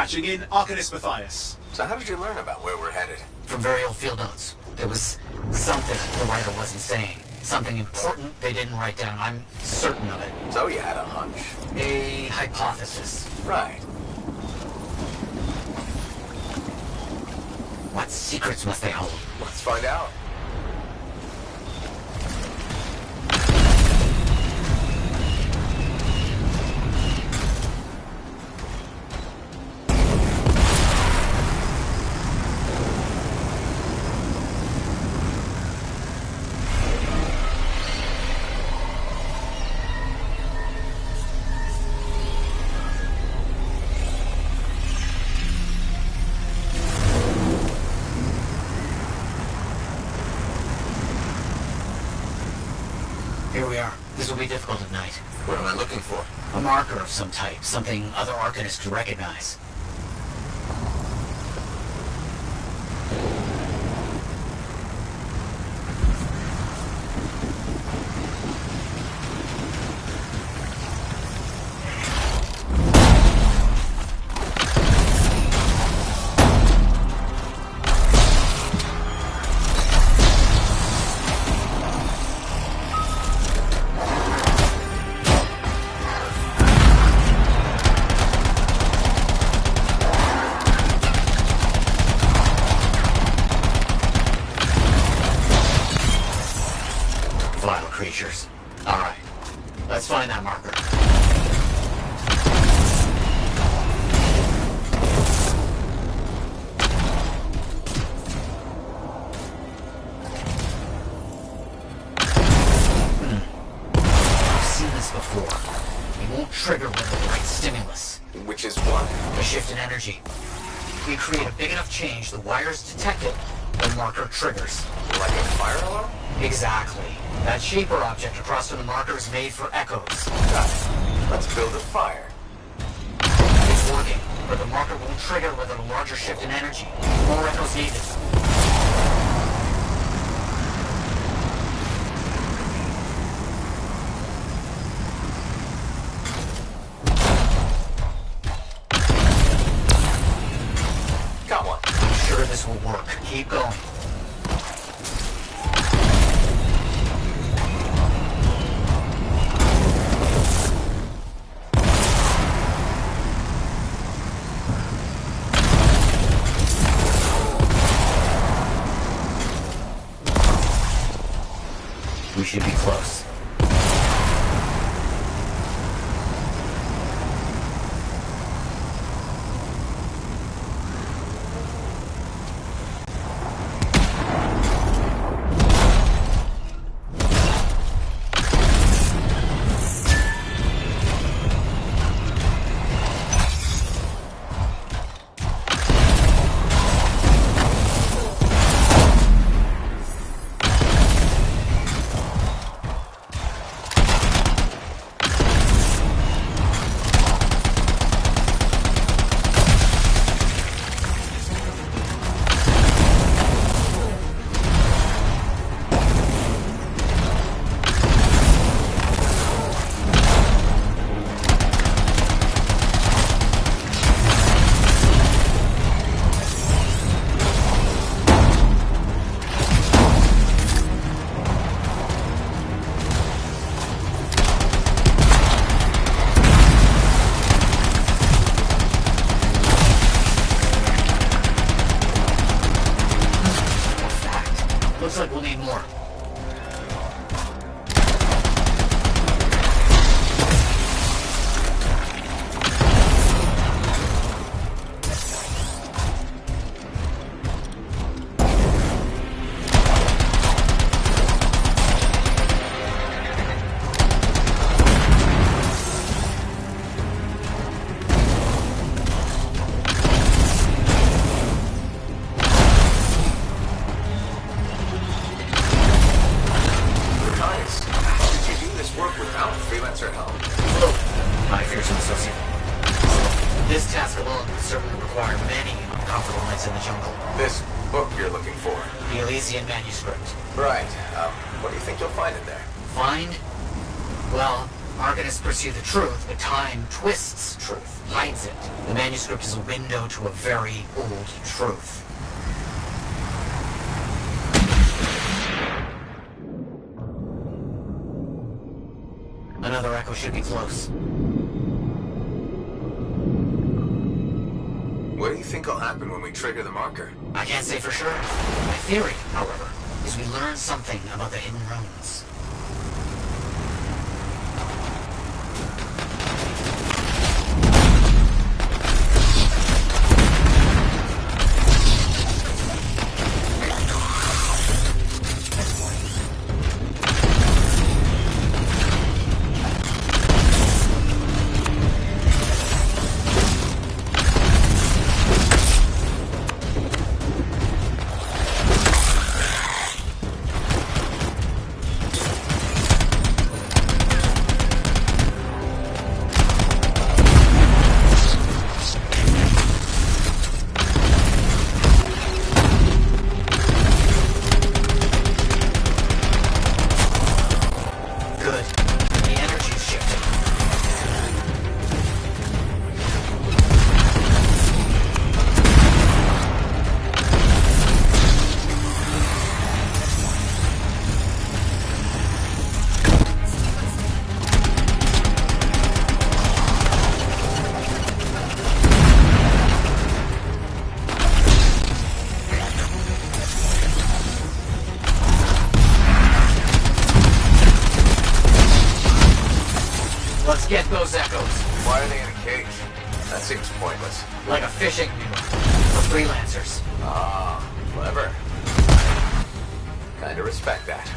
Patching in Arcanist Matthias. So how did you learn about where we're headed? From very old field notes. There was something the writer wasn't saying. Something important they didn't write down. I'm certain of it. So you had a hunch. A hypothesis. Right. What secrets must they hold? Let's find out. Here we are. This will be difficult at night. What am I looking for? A marker of some type. Something other Arcanists could recognize. Creatures. Alright. Let's find that marker. I've seen this before. It won't trigger with the right stimulus. Which is what? A shift in energy. We create a big enough change, the wires detect it, the marker triggers. Like a fire alarm? Exactly. That shaper object across from the marker is made for echoes. Got it. Let's build a fire. It's working, but the marker won't trigger without a larger shift in energy. More echoes needed. Got one. I'm sure this will work. Keep going. We should be close. Looks like we'll need more. My fearsome associate. This task alone would certainly require many uncomfortable nights in the jungle. This book you're looking for? The Elysian manuscript. Right. What do you think you'll find in there? Find? Well, Arcanists pursue the truth, but time twists truth, hides it. The manuscript is a window to a very old truth. Another echo should be close. What do you think will happen when we trigger the marker? I can't say for sure. My theory, however, is we learn something about the hidden runes. Let's get those echoes. Why are they in a cage? That seems pointless. Like a fishing lure for freelancers. Ah, clever. Kinda respect that.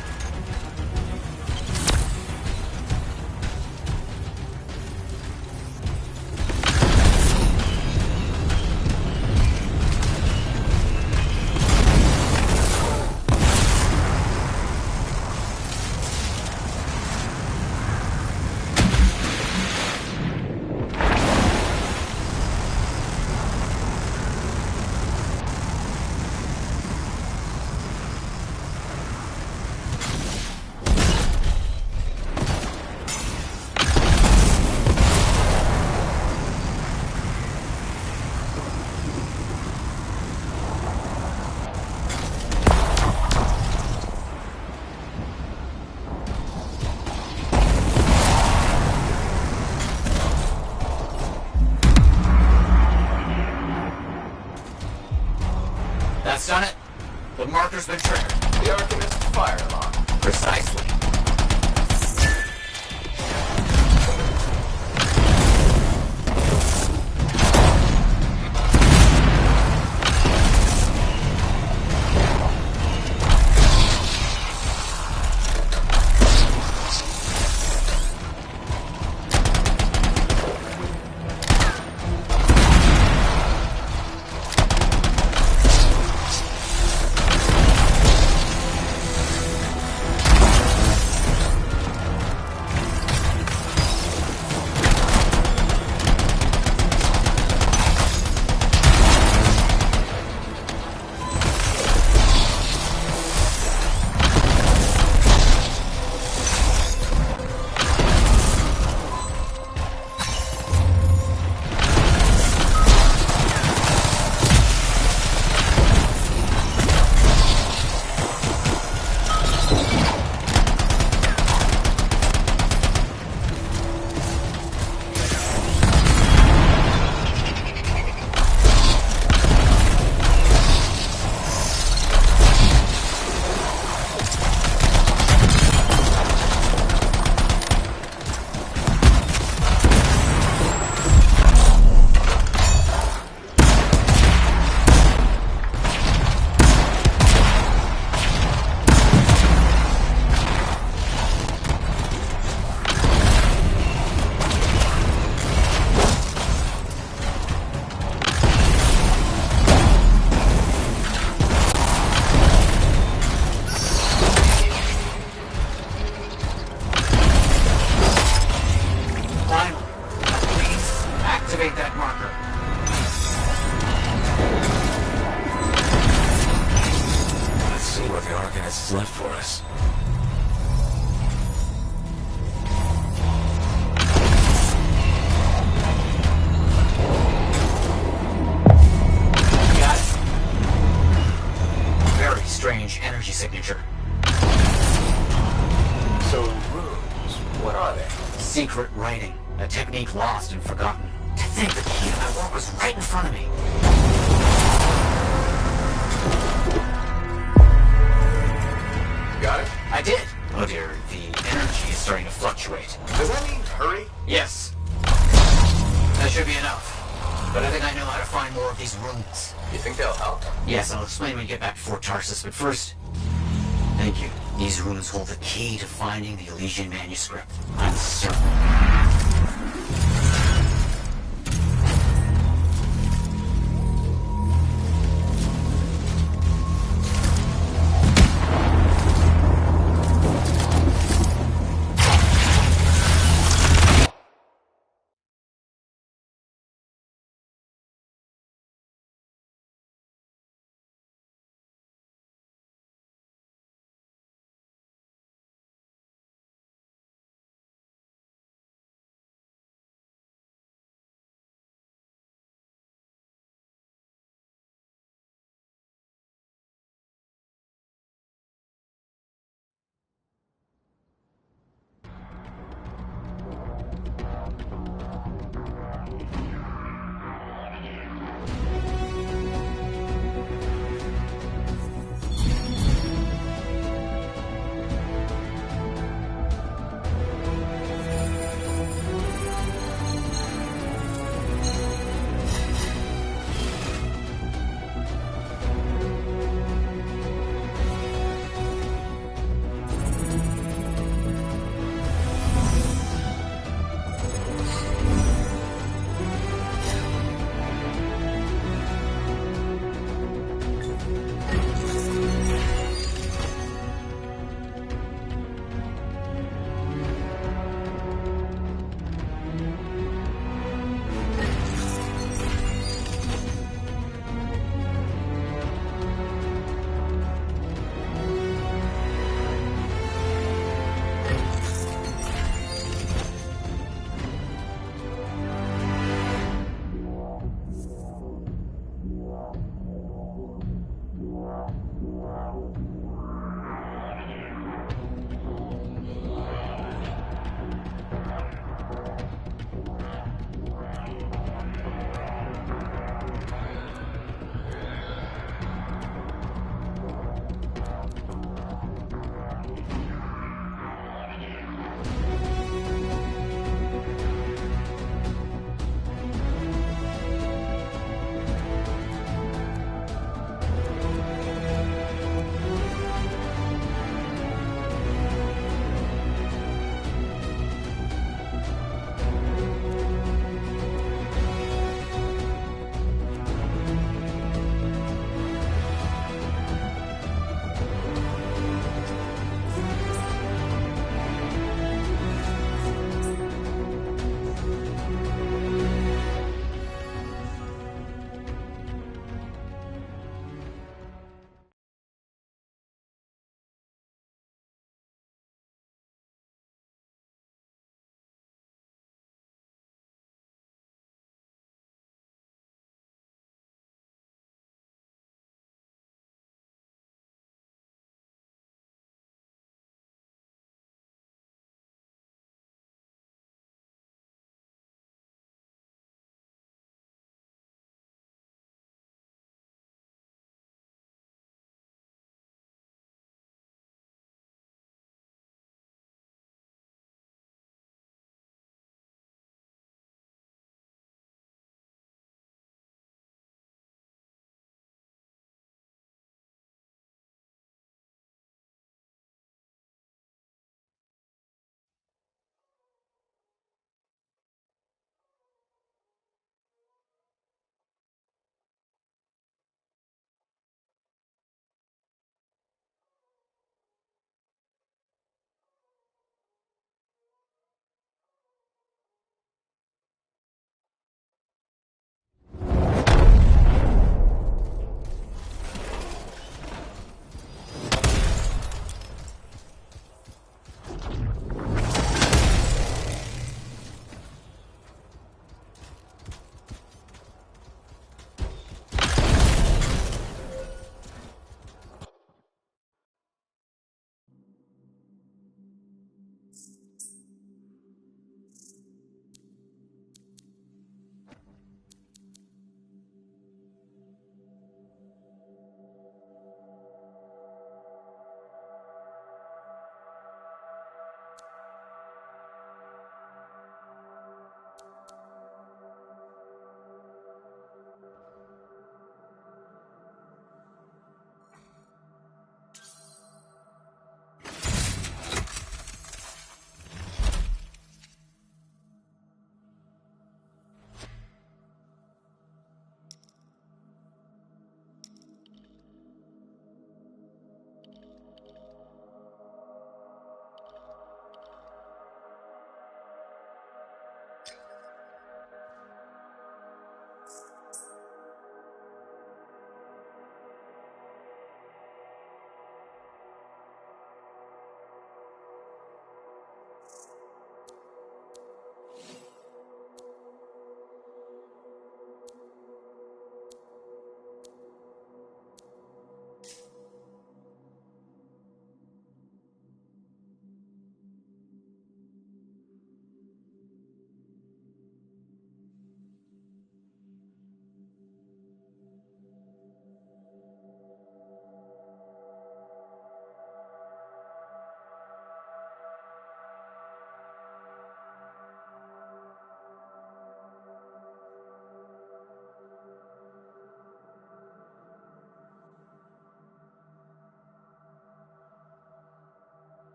That's done it. The marker's been triggered. The Arcanist fire alarm. Precisely. Activate that marker. Let's see what the Arcanist has left for us. Secret writing. A technique lost and forgotten. To think the key to my work was right in front of me. Got it? I did. Oh dear, the energy is starting to fluctuate. Does that mean hurry? Yes. That should be enough. But I think I know how to find more of these runes. You think they'll help? Yes, I'll explain when we get back to Fort Tarsus, but first... Thank you. These runes hold the key to finding the Elysian manuscript. I'm certain.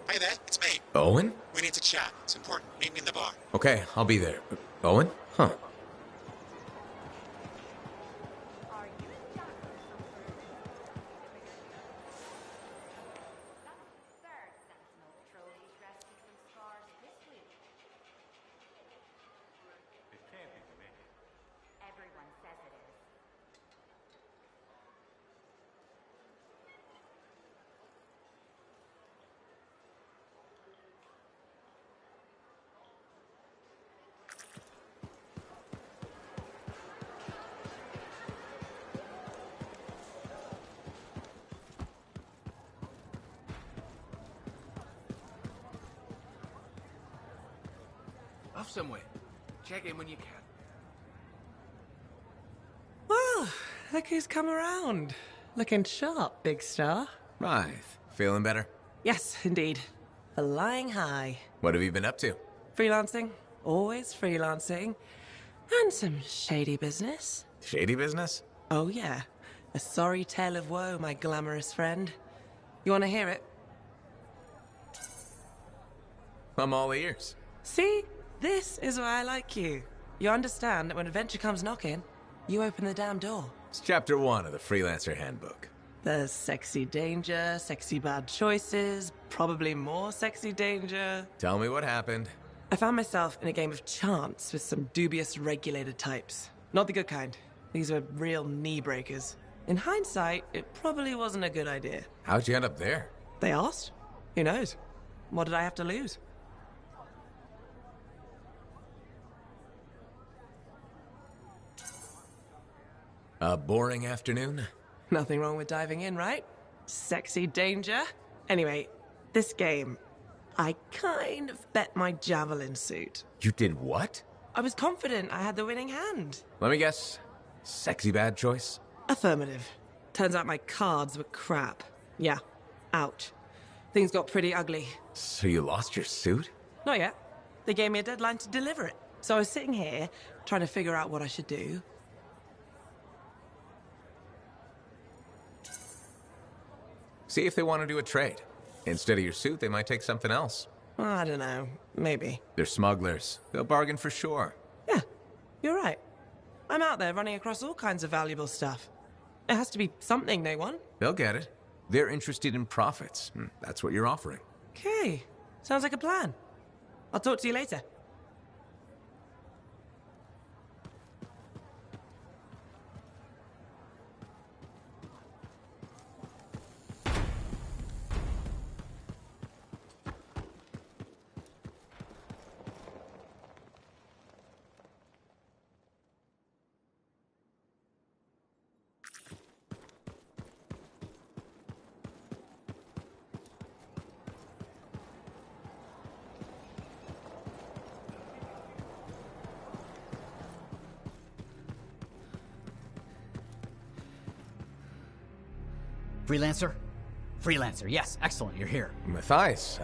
Hey there, it's me. Owen? We need to chat. It's important. Meet me in the bar. Okay, I'll be there. Owen? Huh. Off somewhere. Check in when you can. Well, look who's come around. Looking sharp, big star. Right. Feeling better? Yes, indeed. Flying high. What have you been up to? Freelancing. Always freelancing. And some shady business. Shady business? Oh, yeah. A sorry tale of woe, my glamorous friend. You want to hear it? I'm all ears. See? This is why I like you. You understand that when adventure comes knocking, you open the damn door. It's chapter 1 of the Freelancer Handbook. There's sexy danger, sexy bad choices, probably more sexy danger. Tell me what happened. I found myself in a game of chance with some dubious regulated types. Not the good kind. These were real knee breakers. In hindsight, it probably wasn't a good idea. How'd you end up there? They asked. Who knows? What did I have to lose? A boring afternoon? Nothing wrong with diving in, right? Sexy danger. Anyway, this game, I kind of bet my javelin suit. You did what? I was confident I had the winning hand. Let me guess. Sexy bad choice? Affirmative. Turns out my cards were crap. Yeah, out. Things got pretty ugly. So you lost your suit? Not yet. They gave me a deadline to deliver it. So I was sitting here, trying to figure out what I should do. See if they want to do a trade. Instead of your suit, they might take something else. I don't know. Maybe. They're smugglers. They'll bargain for sure. Yeah, you're right. I'm out there running across all kinds of valuable stuff. It has to be something they want. They'll get it. They're interested in profits. That's what you're offering. Okay. Sounds like a plan. I'll talk to you later. Freelancer? Freelancer, yes, excellent, you're here. Matthias,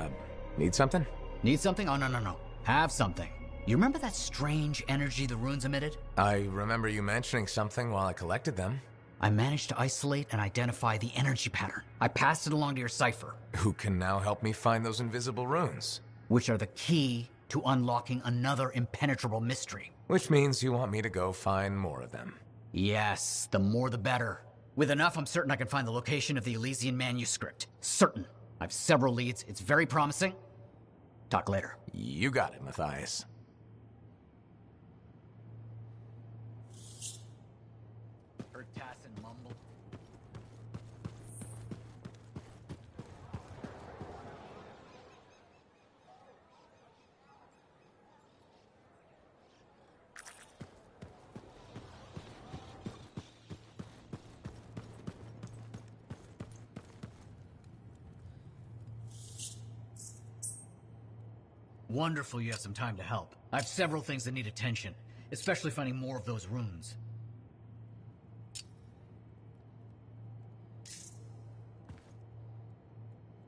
need something? Need something? Oh, no. Have something. You remember that strange energy the runes emitted? I remember you mentioning something while I collected them. I managed to isolate and identify the energy pattern. I passed it along to your cipher. Who can now help me find those invisible runes? Which are the key to unlocking another impenetrable mystery. Which means you want me to go find more of them. Yes, the more the better. With enough, I'm certain I can find the location of the Elysian manuscript. Certain. I have several leads. It's very promising. Talk later. You got it, Matthias. Heard Tassin mumble. Wonderful you have some time to help. I have several things that need attention, especially finding more of those runes.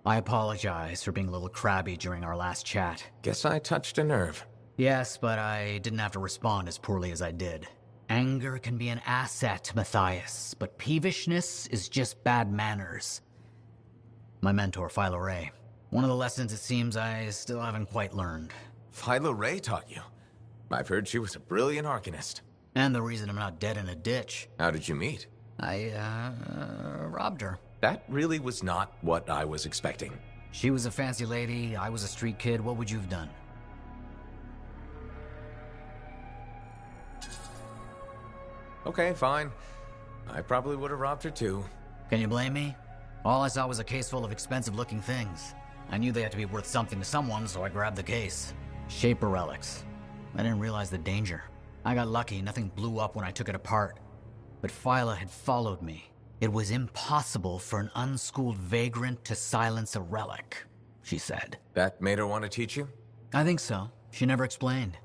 I apologize for being a little crabby during our last chat. Guess I touched a nerve. Yes, but I didn't have to respond as poorly as I did. Anger can be an asset, Matthias, but peevishness is just bad manners. My mentor, Philo Ray. One of the lessons it seems I still haven't quite learned. Philo Ray taught you? I've heard she was a brilliant arcanist. And the reason I'm not dead in a ditch. How did you meet? I, robbed her. That really was not what I was expecting. She was a fancy lady, I was a street kid. What would you have done? Okay, fine. I probably would have robbed her too. Can you blame me? All I saw was a case full of expensive-looking things. I knew they had to be worth something to someone, so I grabbed the case. Shaper relics. I didn't realize the danger. I got lucky, nothing blew up when I took it apart. But Phyla had followed me. It was impossible for an unschooled vagrant to silence a relic, she said. That made her want to teach you? I think so. She never explained.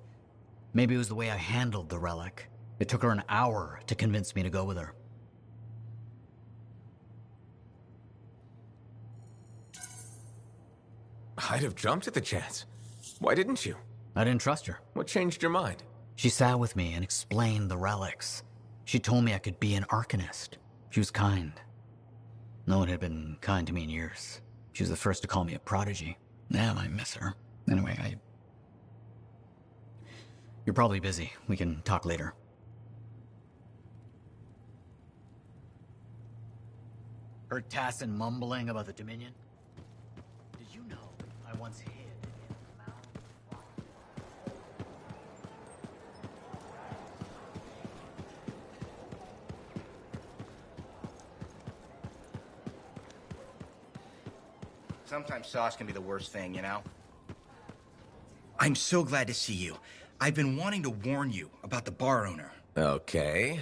Maybe it was the way I handled the relic. It took her an hour to convince me to go with her. I'd have jumped at the chance. Why didn't you? I didn't trust her. What changed your mind? She sat with me and explained the relics. She told me I could be an Arcanist. She was kind. No one had been kind to me in years. She was the first to call me a prodigy. Damn, I miss her. Anyway, You're probably busy. We can talk later. Heard Tassin mumbling about the Dominion? Did you know I once hid in the mountain? Sometimes sauce can be the worst thing, you know? I'm so glad to see you. I've been wanting to warn you about the bar owner. Okay.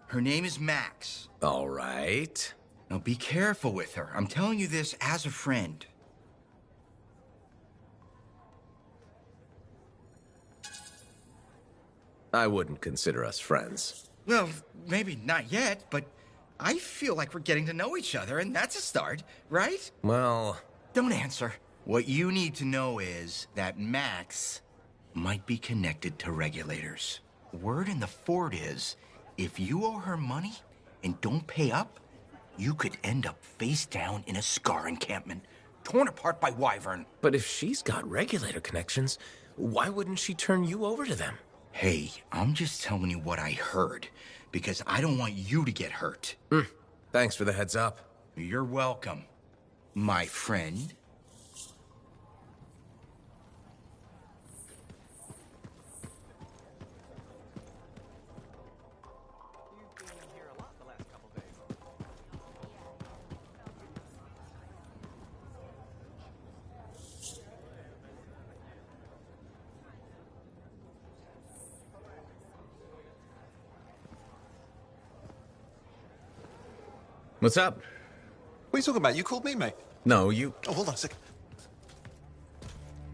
Her name is Max. All right. Now be careful with her. I'm telling you this as a friend. I wouldn't consider us friends. Well, maybe not yet, but I feel like we're getting to know each other, and that's a start, right? Well... Don't answer. What you need to know is that Max might be connected to regulators. Word in the fort is, if you owe her money and don't pay up, you could end up face down in a Scar encampment, torn apart by Wyvern. But if she's got regulator connections, why wouldn't she turn you over to them? Hey, I'm just telling you what I heard, because I don't want you to get hurt. Thanks for the heads up. You're welcome, my friend. What's up? What are you talking about? You called me, mate. No, you... Oh, hold on a second.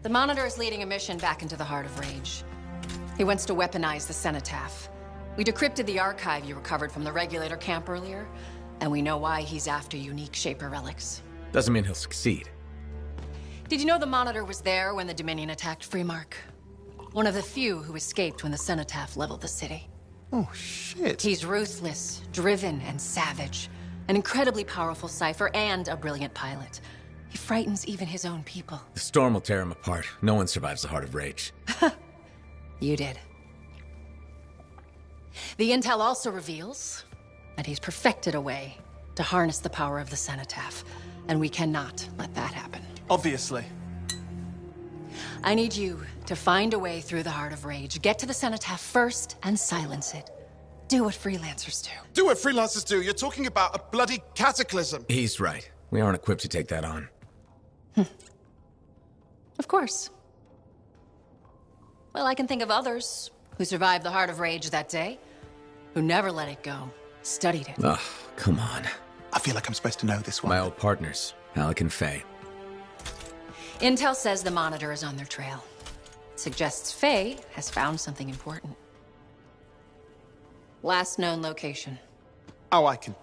The Monitor is leading a mission back into the Heart of Rage. He wants to weaponize the Cenotaph. We decrypted the archive you recovered from the Regulator camp earlier, and we know why he's after unique Shaper relics. Doesn't mean he'll succeed. Did you know the Monitor was there when the Dominion attacked Freemark? One of the few who escaped when the Cenotaph leveled the city. Oh, shit. He's ruthless, driven, and savage. An incredibly powerful cipher and a brilliant pilot. He frightens even his own people. The storm will tear him apart. No one survives the Heart of Rage. You did. The intel also reveals that he's perfected a way to harness the power of the Cenotaph, and we cannot let that happen. Obviously. I need you to find a way through the Heart of Rage, get to the Cenotaph first, and silence it. Do what freelancers do. Do what freelancers do. You're talking about a bloody cataclysm. He's right. We aren't equipped to take that on. Of course. Well, I can think of others who survived the Heart of Rage that day, who never let it go, studied it. Ugh, come on. I feel like I'm supposed to know this one. My old partners, Alec and Faye. Intel says the Monitor is on their trail. Suggests Faye has found something important. Last known location. Oh, I can.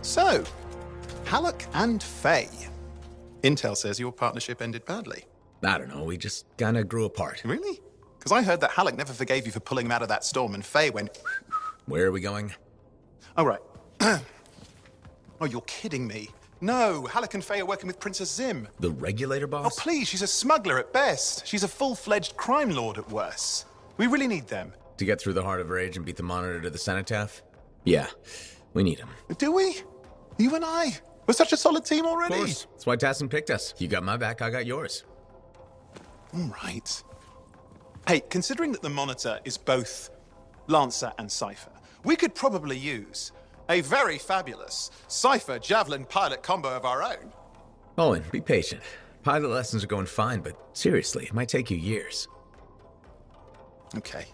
So, Halleck and Faye. Intel says your partnership ended badly. I don't know, we just kinda grew apart. Really? Because I heard that Halleck never forgave you for pulling him out of that storm, and Faye went... Where are we going? Oh, right. Oh, you're kidding me. No, Halleck and Faye are working with Princess Zim. The regulator boss? Oh, please, she's a smuggler at best. She's a full-fledged crime lord at worst. We really need them. To get through the Heart of Rage and beat the Monitor to the Cenotaph? Yeah, we need them. Do we? You and I? We're such a solid team already. Of course. That's why Tassin picked us. You got my back, I got yours. All right. Hey, considering that the Monitor is both Lancer and Cypher, we could probably use a very fabulous Cypher Javelin pilot combo of our own. Owen, be patient. Pilot lessons are going fine, but seriously, it might take you years. Okay.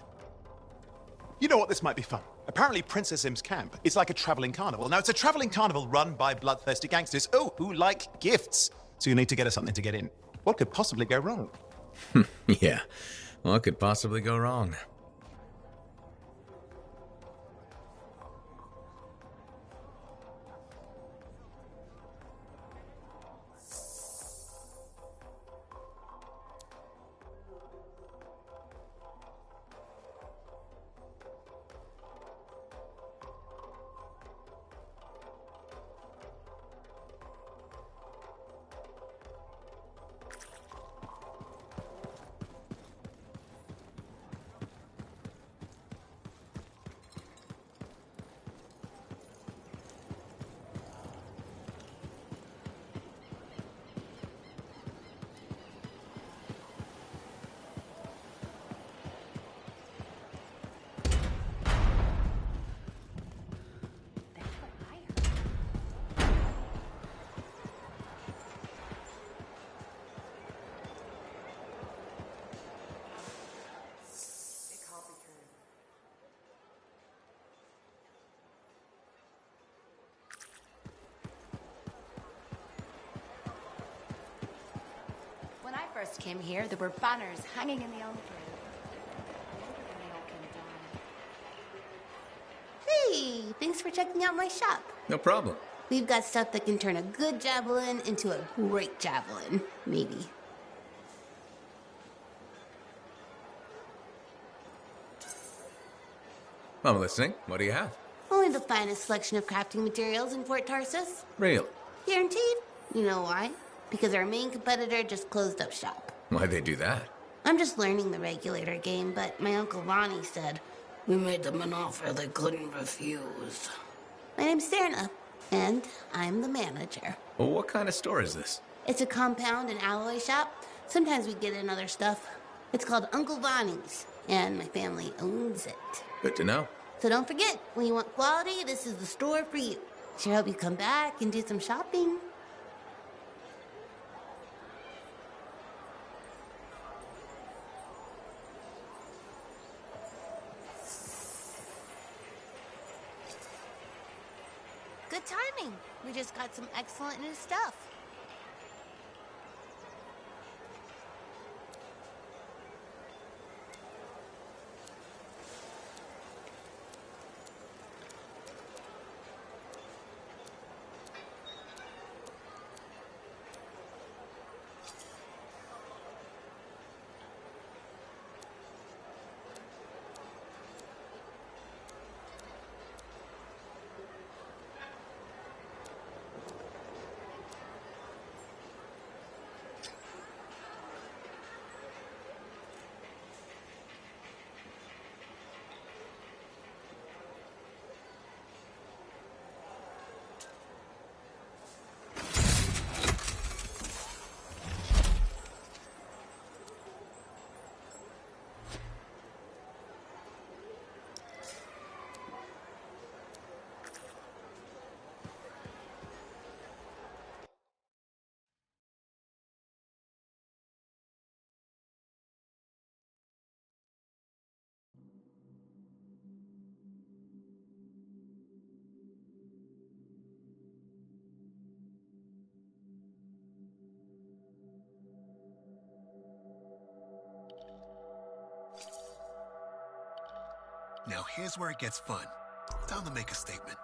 You know what? This might be fun. Apparently, Princess Zim's camp is like a traveling carnival. Now, it's a traveling carnival run by bloodthirsty gangsters, who like gifts. So you need to get us something to get in. What could possibly go wrong? Yeah. What could possibly go wrong? When I first came here, there were banners hanging in the elm tree. Hey, thanks for checking out my shop. No problem. We've got stuff that can turn a good javelin into a great javelin, maybe. I'm listening. What do you have? Only the finest selection of crafting materials in Fort Tarsus. Real. Guaranteed. You know why? Because our main competitor just closed up shop. Why'd they do that? I'm just learning the regulator game, but my Uncle Ronnie said, we made them an offer they couldn't refuse. My name's Serna, and I'm the manager. Well, what kind of store is this? It's a compound and alloy shop. Sometimes we get in other stuff. It's called Uncle Ronnie's, and my family owns it. Good to know. So don't forget, when you want quality, this is the store for you. Sure hope you come back and do some shopping. Good timing. We just got some excellent new stuff. Now here's where it gets fun. Time to make a statement.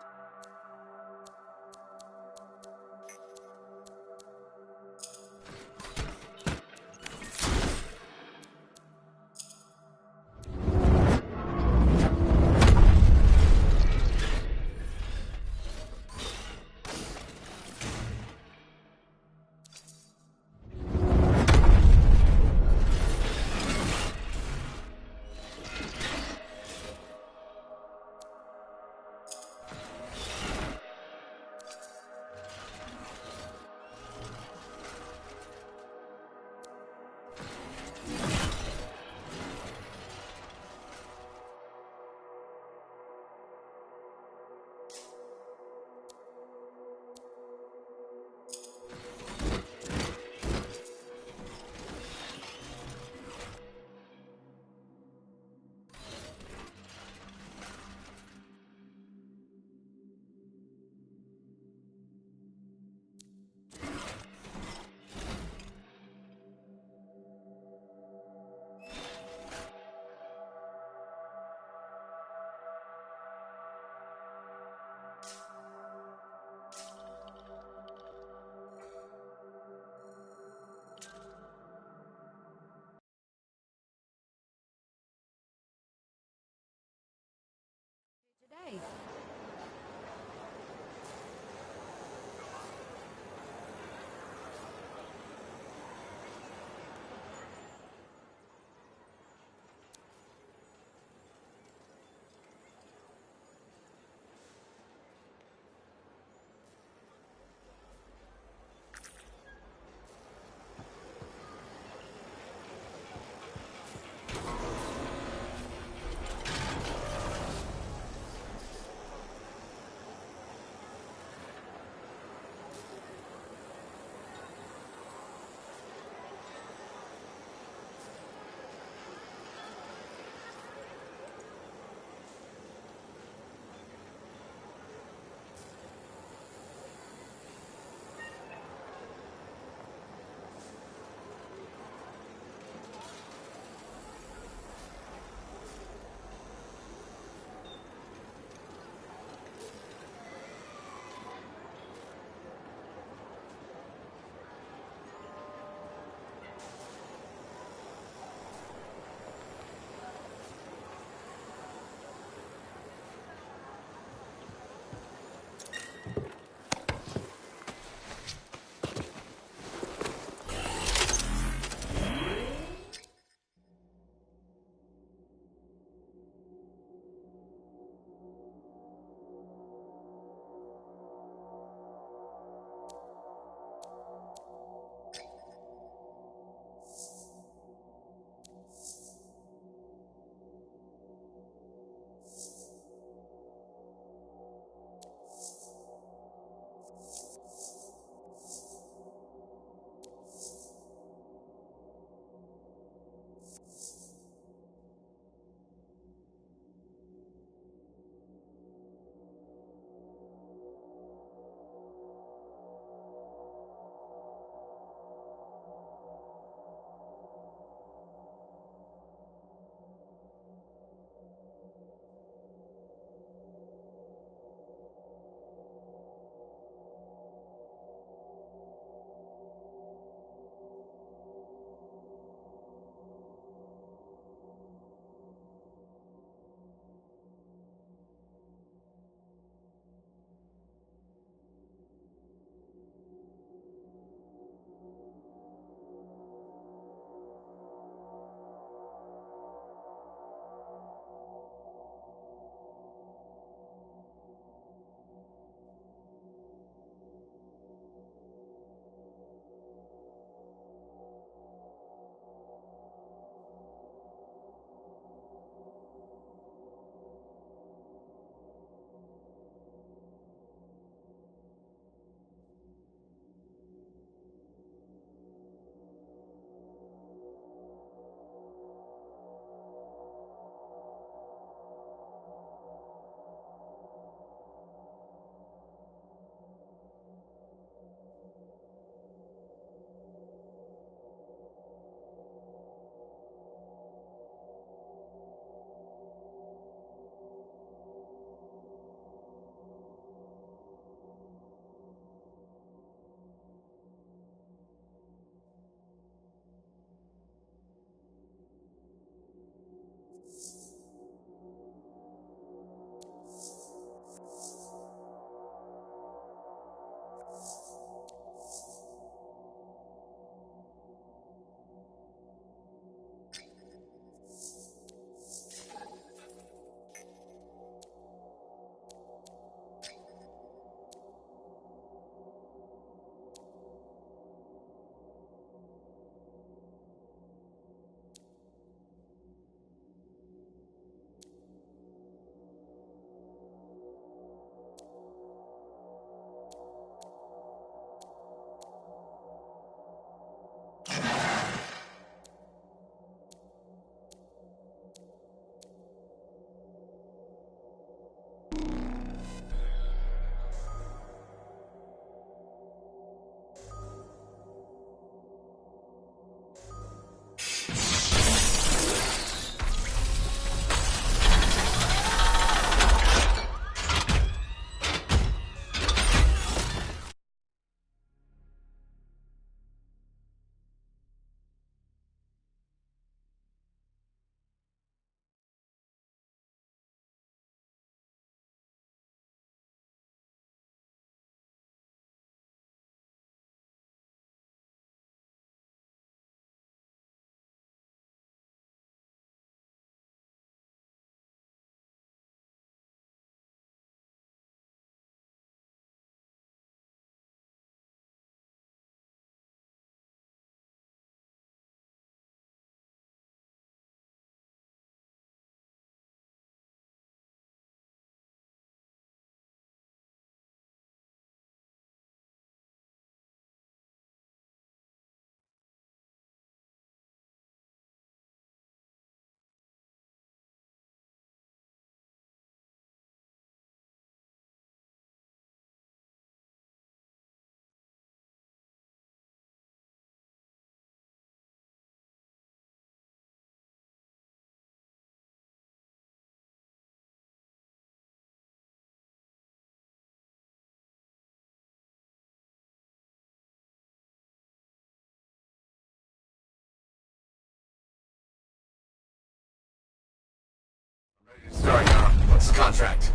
Next contract.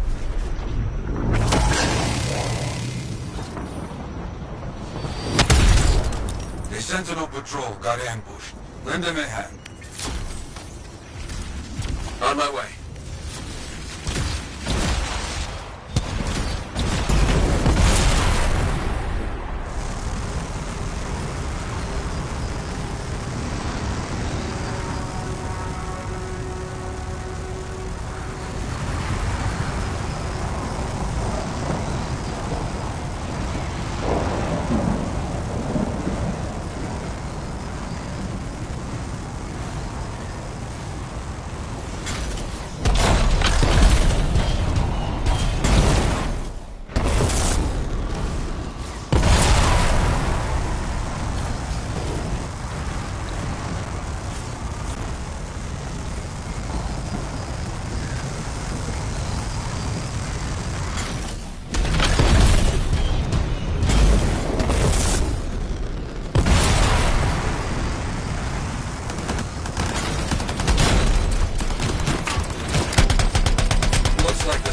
The Sentinel patrol got ambushed. Lend them a hand. On my way.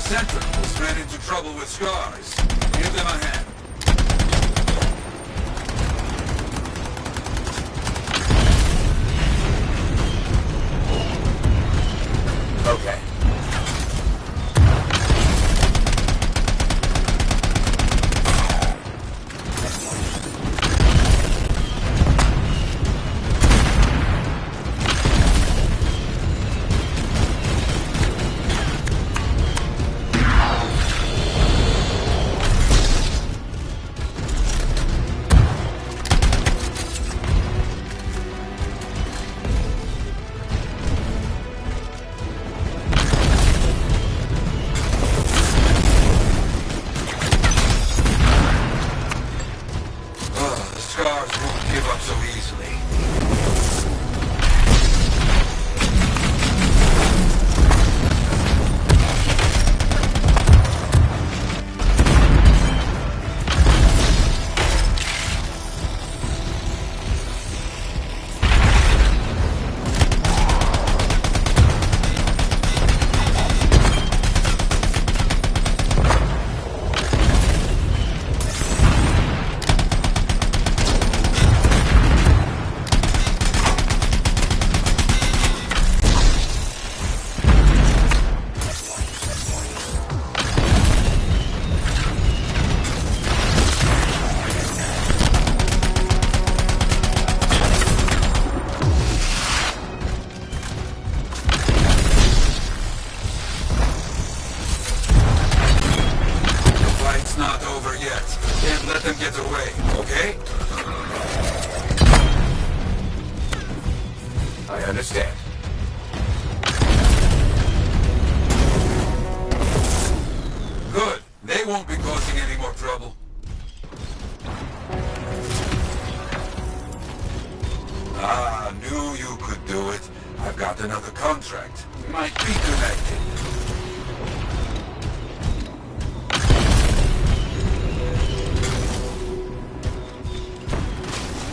Sentinels ran into trouble with scars. Give them a hand. Okay.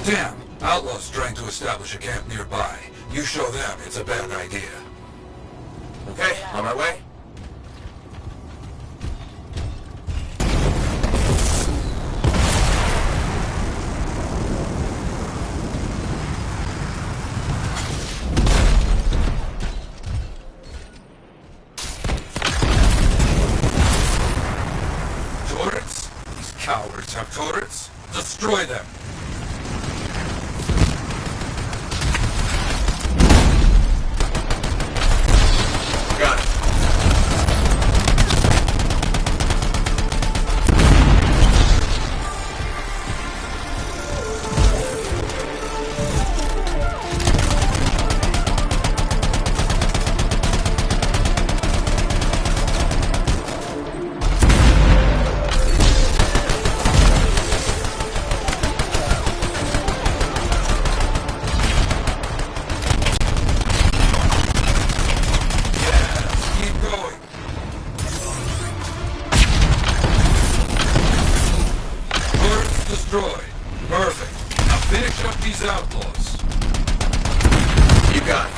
Damn! Outlaws trying to establish a camp nearby. You show them it's a bad idea. Okay, on my way. Turrets? These cowards have turrets? Destroy them! Got it. Destroyed. Perfect. Now finish up these outlaws. You got it.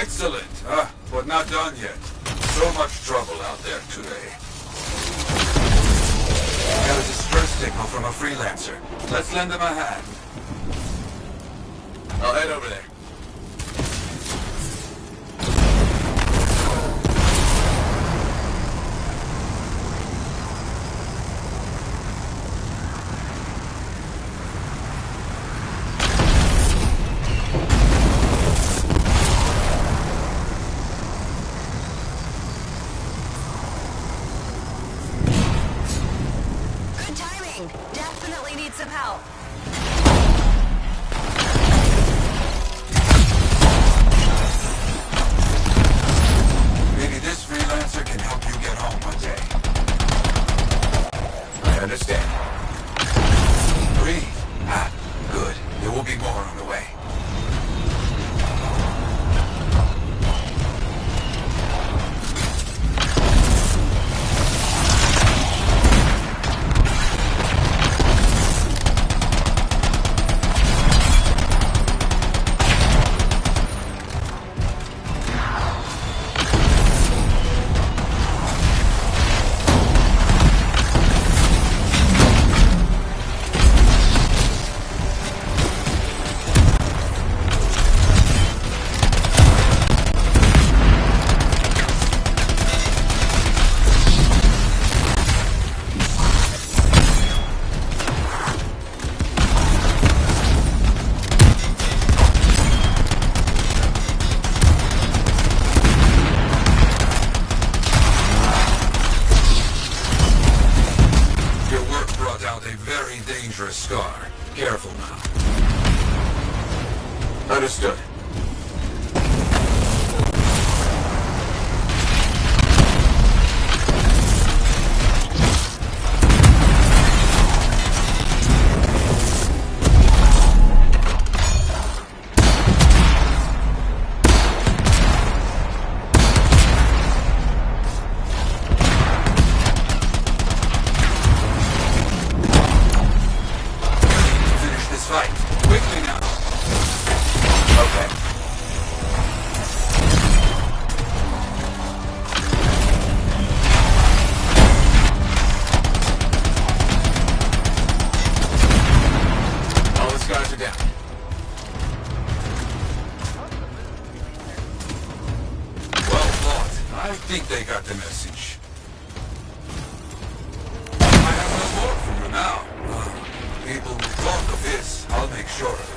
Excellent. But not done yet. So much trouble out there today. Got a distress signal from a freelancer. Let's lend him a hand. I'll head over there. Good timing. Definitely need some help. Maybe this freelancer can help you get home one day. I understand. Breathe. Good. There will be more on the way. Scar. Careful now. Understood. I think they got the message. I have no more for you now. People will talk of this. I'll make sure of it.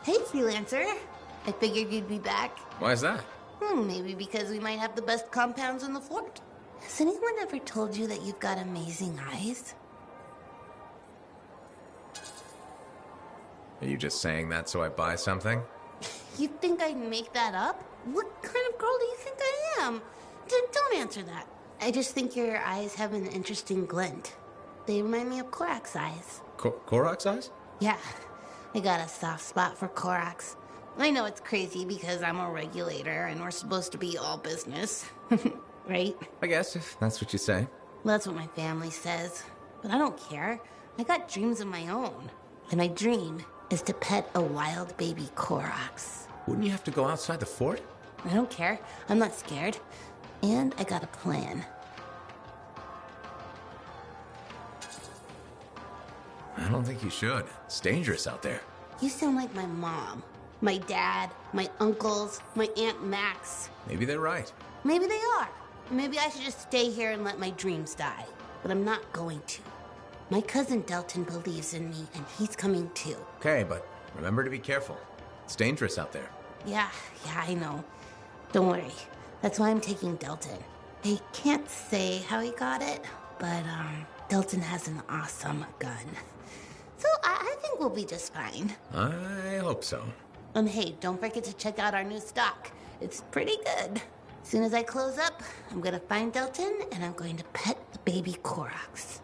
Hey, freelancer. I figured you'd be back. Why is that? Maybe because we might have the best compounds in the fort. Has anyone ever told you that you've got amazing eyes? Are you just saying that so I buy something? You think I'd make that up? What kind of girl do you think I am? Don't answer that. I just think your eyes have an interesting glint. They remind me of Korak's eyes. Korak's eyes? Yeah, I got a soft spot for Korak's. I know it's crazy because I'm a regulator and we're supposed to be all business. Right? I guess, if that's what you say. Well, that's what my family says. But I don't care. I got dreams of my own. And my dream is to pet a wild baby Korax. Wouldn't you have to go outside the fort? I don't care. I'm not scared. And I got a plan. I don't think you should. It's dangerous out there. You sound like my mom, my dad, my uncles, my Aunt Max. Maybe they're right. Maybe they are. Maybe I should just stay here and let my dreams die. But I'm not going to. My cousin Delton believes in me, and he's coming too. Okay, but remember to be careful. It's dangerous out there. Yeah, I know. Don't worry. That's why I'm taking Delton. I can't say how he got it, but Delton has an awesome gun. So I think we'll be just fine. I hope so. And hey, don't forget to check out our new stock. It's pretty good. As soon as I close up, I'm gonna find Delton and I'm going to pet the baby Korax.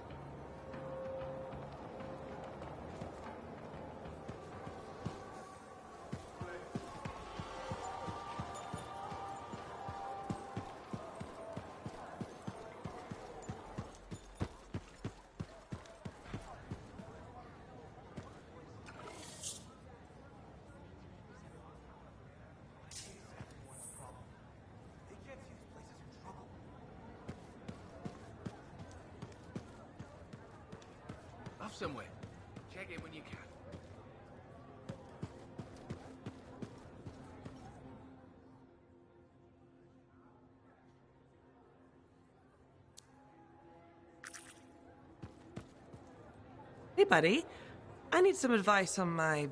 Off somewhere. Check it when you can. Hey, buddy. I need some advice on my,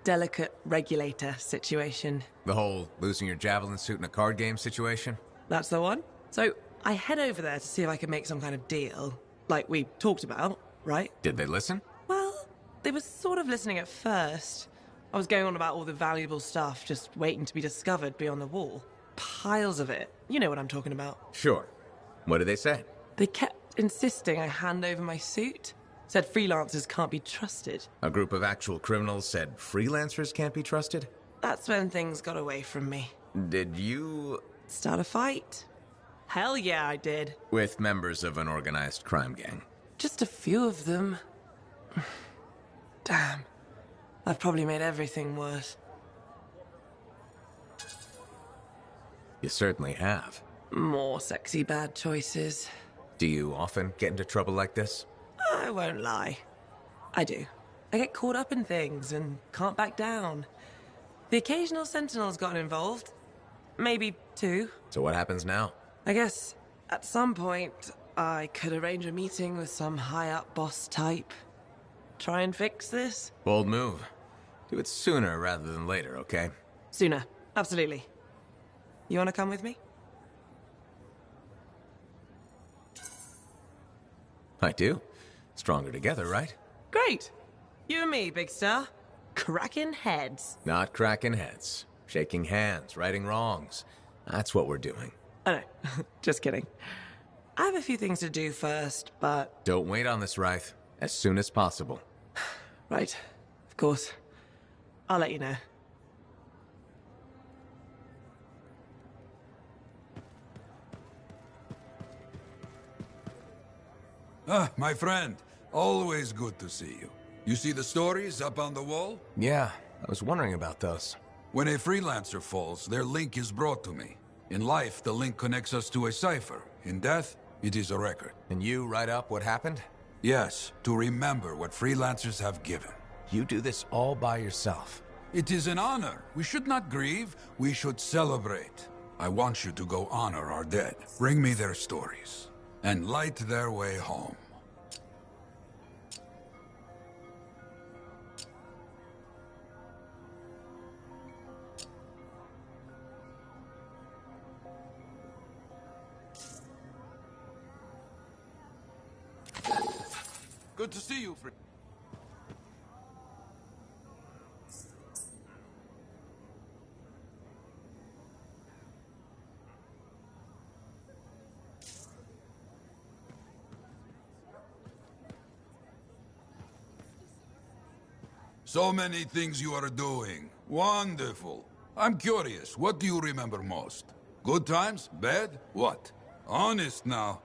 delicate regulator situation. The whole losing your javelin suit in a card game situation? That's the one. So, I head over there to see if I can make some kind of deal, like we talked about, right? Did they listen? Well, they were sort of listening at first. I was going on about all the valuable stuff just waiting to be discovered beyond the wall. Piles of it. You know what I'm talking about. Sure. What did they say? They kept insisting I hand over my suit. Said freelancers can't be trusted. A group of actual criminals said freelancers can't be trusted? That's when things got away from me. Did you... Start a fight? Hell yeah, I did. With members of an organized crime gang? Just a few of them. Damn. I've probably made everything worse. You certainly have. More sexy bad choices. Do you often get into trouble like this? I won't lie. I do. I get caught up in things and can't back down. The occasional Sentinel's gotten involved. Maybe two. So what happens now? I guess at some point I could arrange a meeting with some high-up boss type. Try and fix this? Bold move. Do it sooner rather than later, okay? Sooner. Absolutely. You want to come with me? I do. Stronger together, right? Great. You and me, big star. Cracking heads. Not cracking heads. Shaking hands, righting wrongs. That's what we're doing. I know. Just kidding. I have a few things to do first, but... Don't wait on this, Wraith. As soon as possible. Right. Of course. I'll let you know. Ah, my friend. Always good to see you. You see the stories up on the wall? Yeah, I was wondering about those. When a freelancer falls, their link is brought to me. In life, the link connects us to a cipher. In death, it is a record. And you write up what happened? Yes, to remember what freelancers have given. You do this all by yourself. It is an honor. We should not grieve. We should celebrate. I want you to go honor our dead. Bring me their stories. And light their way home. Good to see you, friend. So many things you are doing. Wonderful. I'm curious, what do you remember most? Good times? Bad? What? Honest now.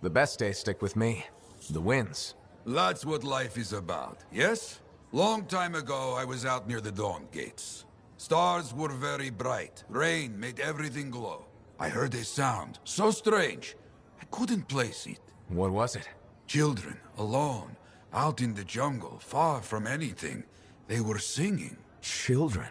The best days stick with me. The wins. That's what life is about, yes? Long time ago, I was out near the Dawn Gates. Stars were very bright. Rain made everything glow. I heard a sound, so strange. I couldn't place it. What was it? Children, alone, out in the jungle, far from anything. They were singing. Children?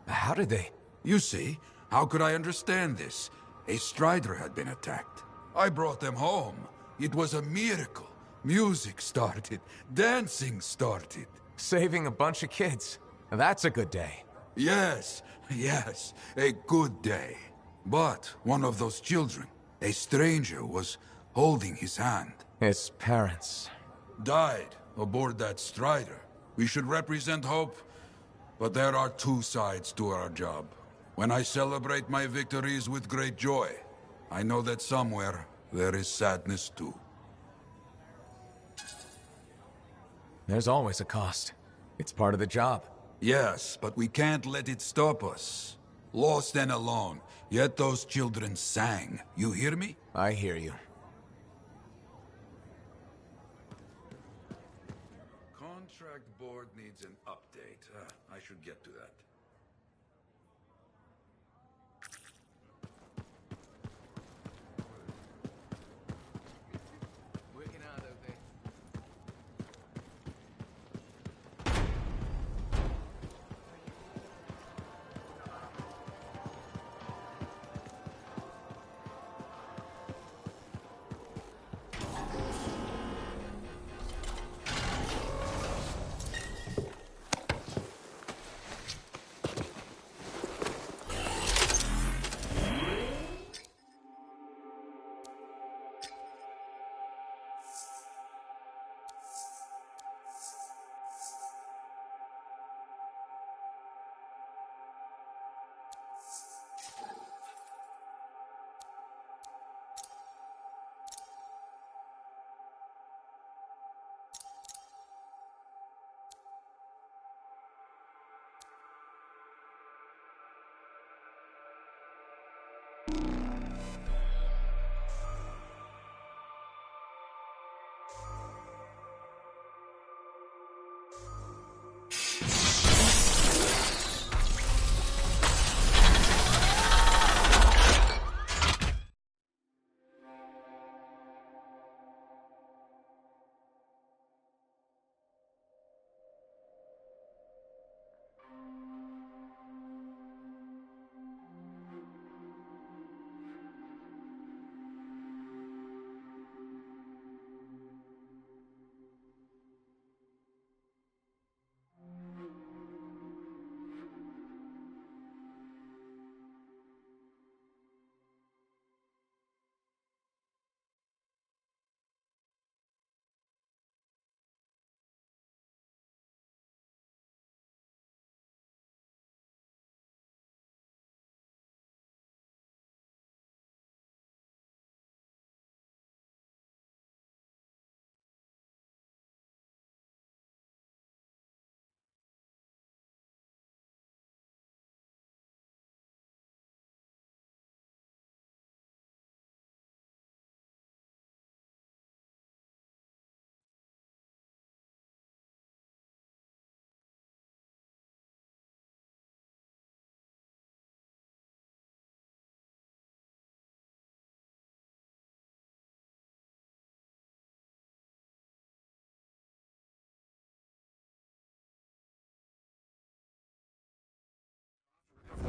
How did they? You see, how could I understand this? A strider had been attacked. I brought them home. It was a miracle. Music started. Dancing started. Saving a bunch of kids. That's a good day. Yes, yes, a good day. But one of those children, a stranger, was holding his hand. His parents. Died aboard that strider. We should represent hope, but there are two sides to our job. When I celebrate my victories with great joy, I know that somewhere there is sadness too. There's always a cost. It's part of the job. Yes, but we can't let it stop us. Lost and alone, yet those children sang. You hear me? I hear you. Contract board needs an update. I should get to that. Working out okay.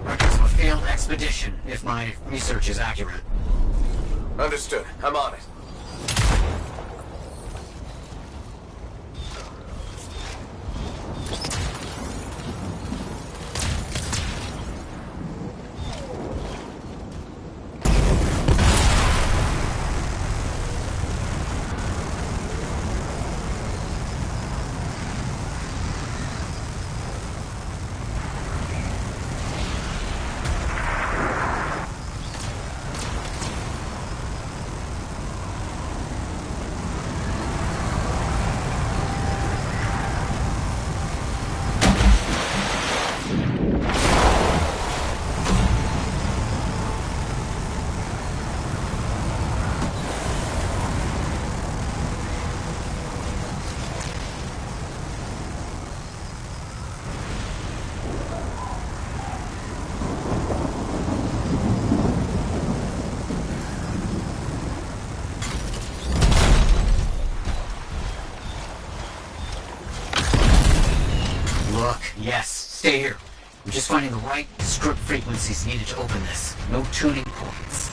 Records of a failed expedition, if my research is accurate. Understood. I'm on it. Yes, stay here. I'm just finding the right script frequencies needed to open this. No tuning points.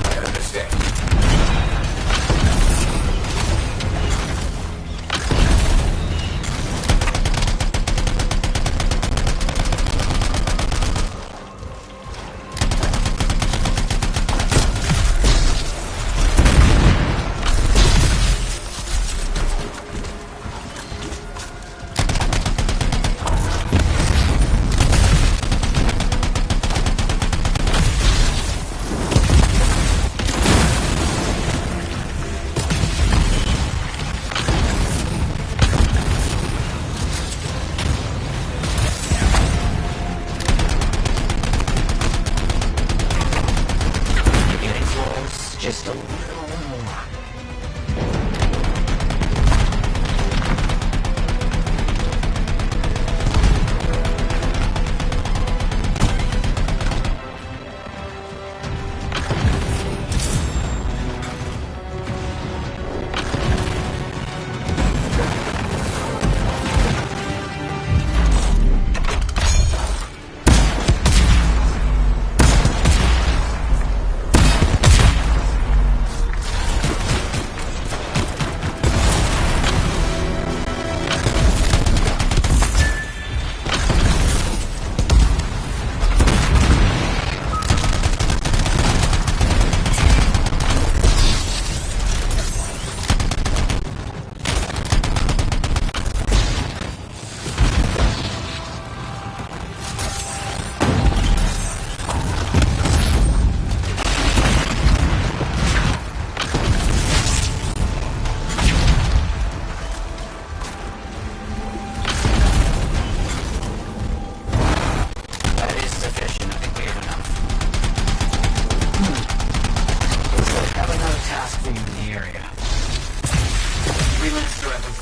I understand. Just a little more.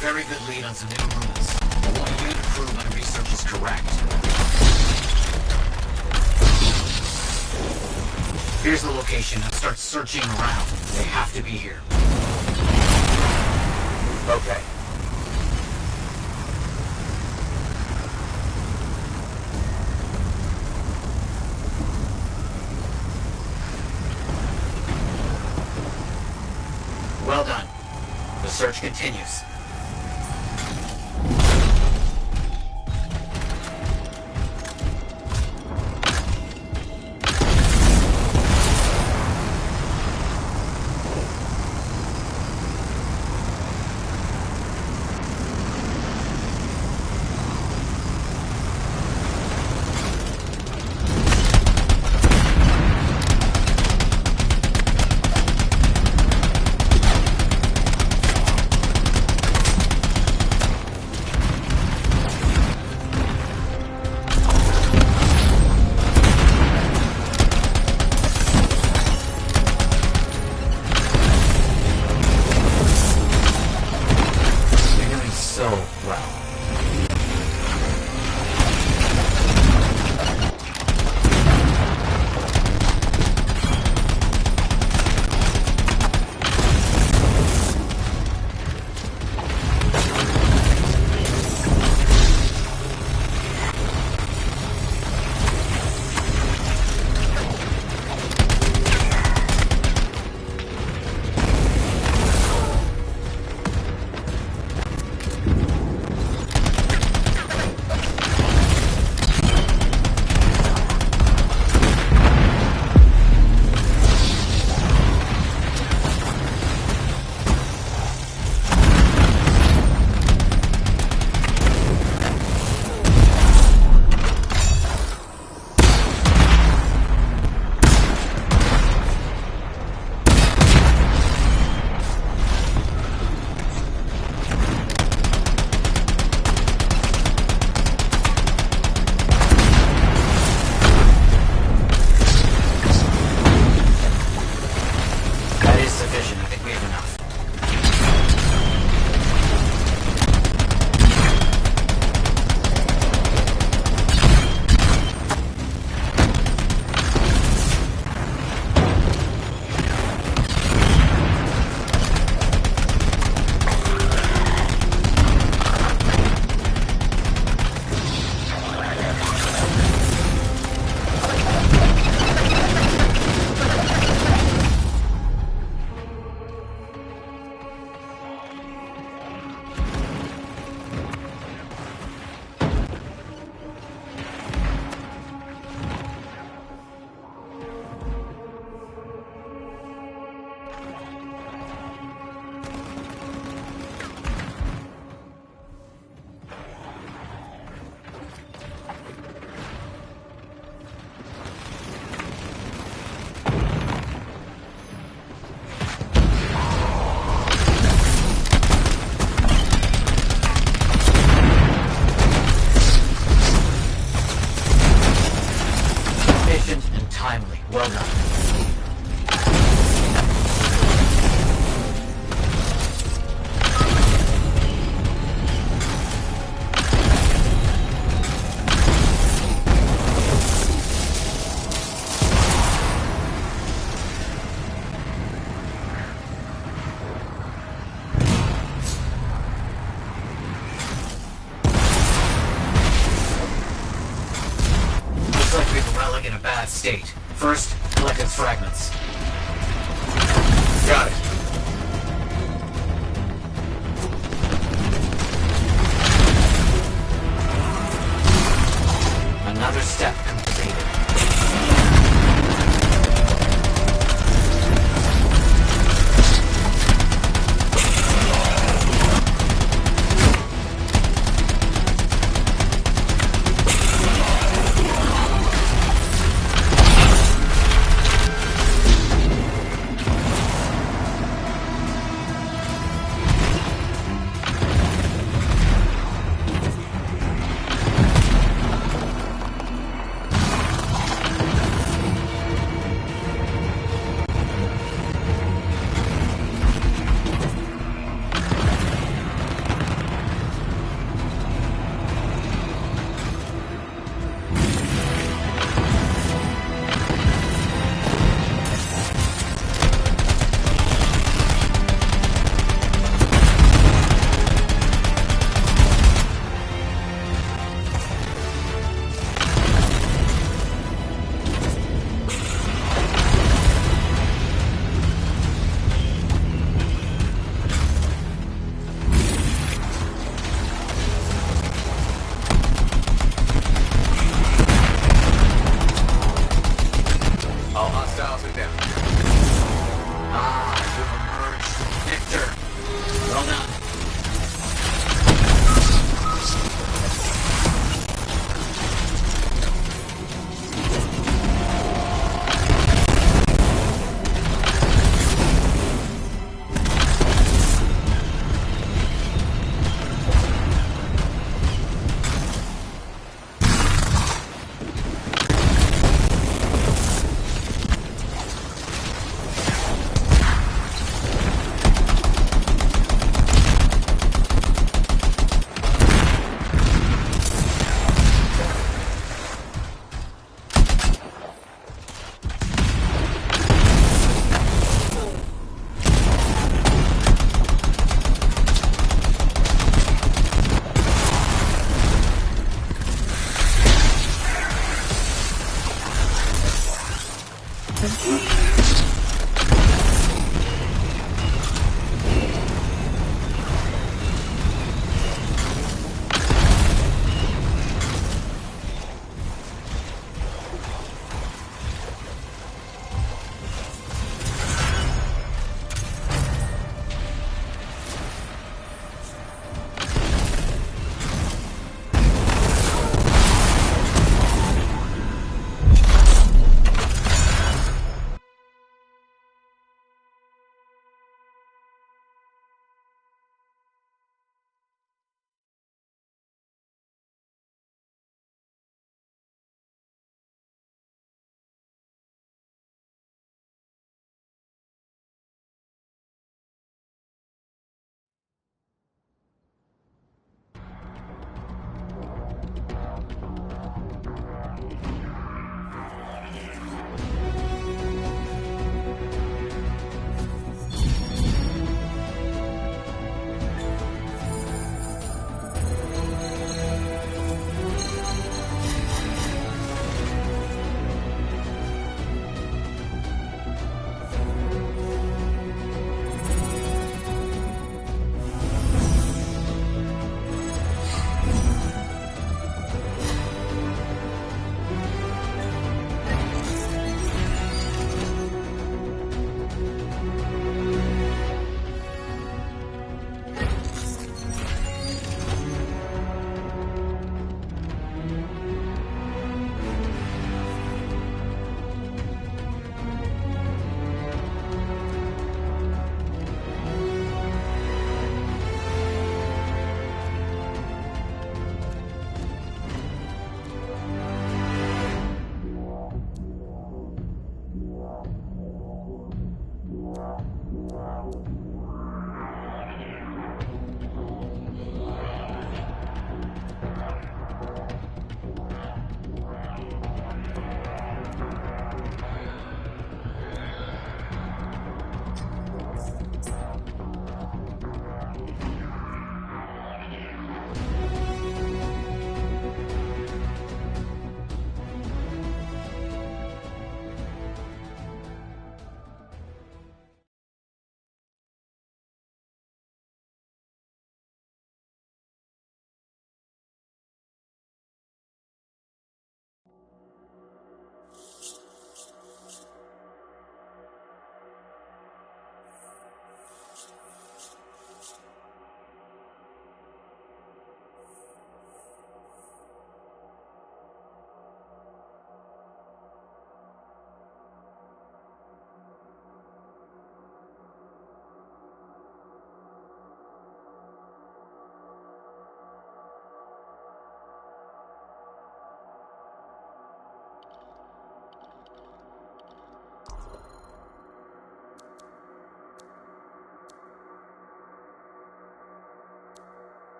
Very good lead on some new rules. I want you to prove my research is correct. Here's the location. Now start searching around. They have to be here. Okay. Well done. The search continues. state. First, collect its fragments. Got it. Another step completed.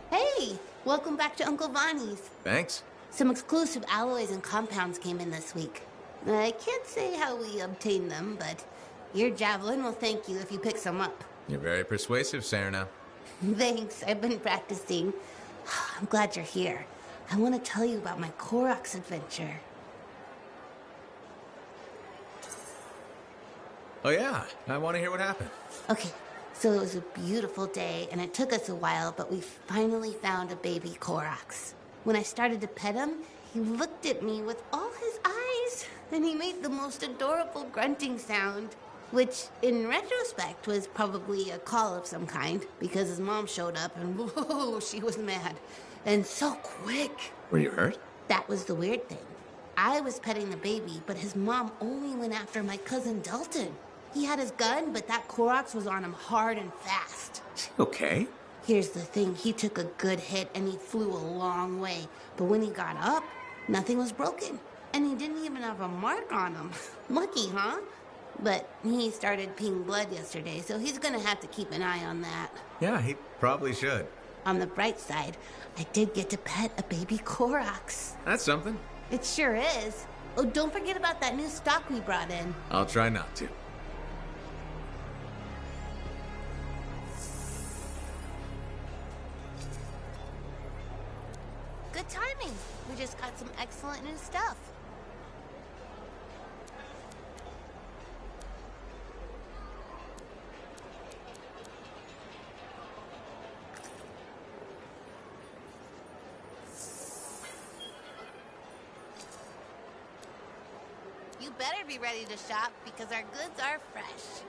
Hey, welcome back to Uncle Vonnie's. Thanks. Some exclusive alloys and compounds came in this week. I can't say how we obtained them, but your javelin will thank you if you pick some up. You're very persuasive, Serena. Thanks, I've been practicing. I'm glad you're here. I want to tell you about my Koroks adventure. Oh yeah, I want to hear what happened. Okay, so it was a beautiful day, and it took us a while, but we finally found a baby Koroks. When I started to pet him, he looked at me with all his eyes, and he made the most adorable grunting sound, which, in retrospect, was probably a call of some kind, because his mom showed up, and whoa, she was mad. And so quick. Were you hurt? That was the weird thing. I was petting the baby, but his mom only went after my cousin Dalton. He had his gun, but that Koroks was on him hard and fast. Okay. Here's the thing, he took a good hit and he flew a long way. But when he got up, nothing was broken. And he didn't even have a mark on him. Lucky, huh? But he started peeing blood yesterday, so he's gonna have to keep an eye on that. Yeah, he probably should. On the bright side, I did get to pet a baby Koroks. That's something. It sure is. Oh, don't forget about that new stock we brought in. I'll try not to. Good timing. We just got some excellent new stuff. You better be ready to shop because our goods are fresh.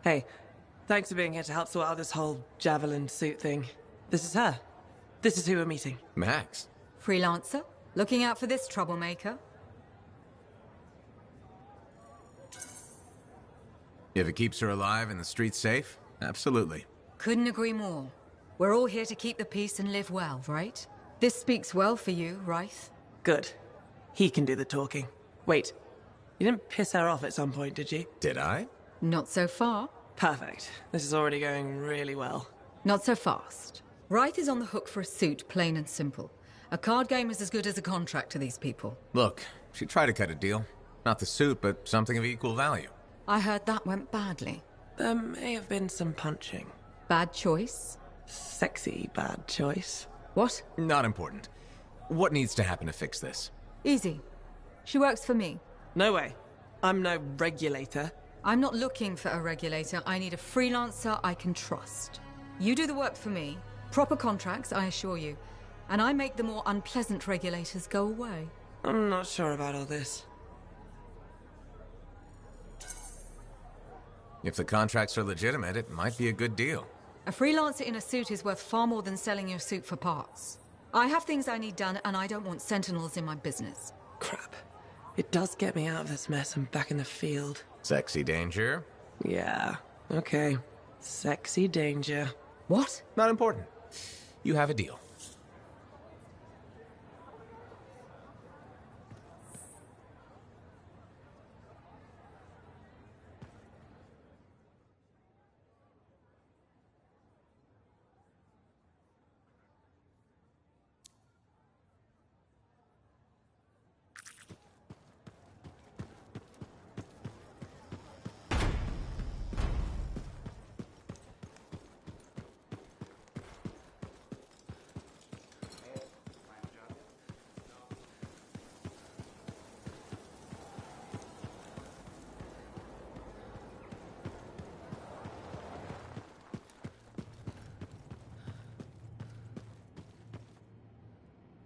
Hey, thanks for being here to help sort out this whole javelin suit thing. This is her. This is who we're meeting. Max. Freelancer? Looking out for this troublemaker? If it keeps her alive and the streets safe, absolutely. Couldn't agree more. We're all here to keep the peace and live well, right? This speaks well for you, Rice. Good. He can do the talking. Wait, you didn't piss her off at some point, did you? Did I? Not so far. Perfect. This is already going really well. Not so fast. Wright is on the hook for a suit, plain and simple. A card game is as good as a contract to these people. Look, she tried to cut a deal. Not the suit, but something of equal value. I heard that went badly. There may have been some punching. Bad choice? Sexy bad choice. What? Not important. What needs to happen to fix this? Easy. She works for me. No way. I'm no regulator. I'm not looking for a regulator. I need a freelancer I can trust. You do the work for me. Proper contracts, I assure you. And I make the more unpleasant regulators go away. I'm not sure about all this. If the contracts are legitimate, it might be a good deal. A freelancer in a suit is worth far more than selling your suit for parts. I have things I need done, and I don't want sentinels in my business. Crap. It does get me out of this mess and back in the field. Sexy danger? Yeah, okay. Sexy danger. What? Not important. You have a deal.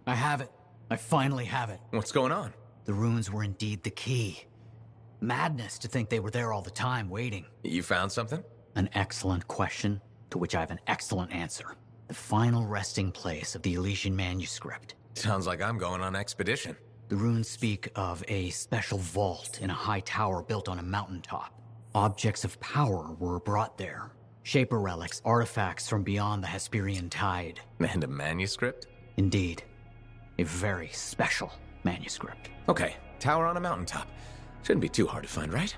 I have it. I finally have it. What's going on? The runes were indeed the key. Madness to think they were there all the time, waiting. You found something? An excellent question, to which I have an excellent answer. The final resting place of the Elysian manuscript. Sounds like I'm going on expedition. The runes speak of a special vault in a high tower built on a mountaintop. Objects of power were brought there. Shaper relics, artifacts from beyond the Hesperian tide. And a manuscript? Indeed. A very special manuscript. Okay, tower on a mountaintop. Shouldn't be too hard to find, right?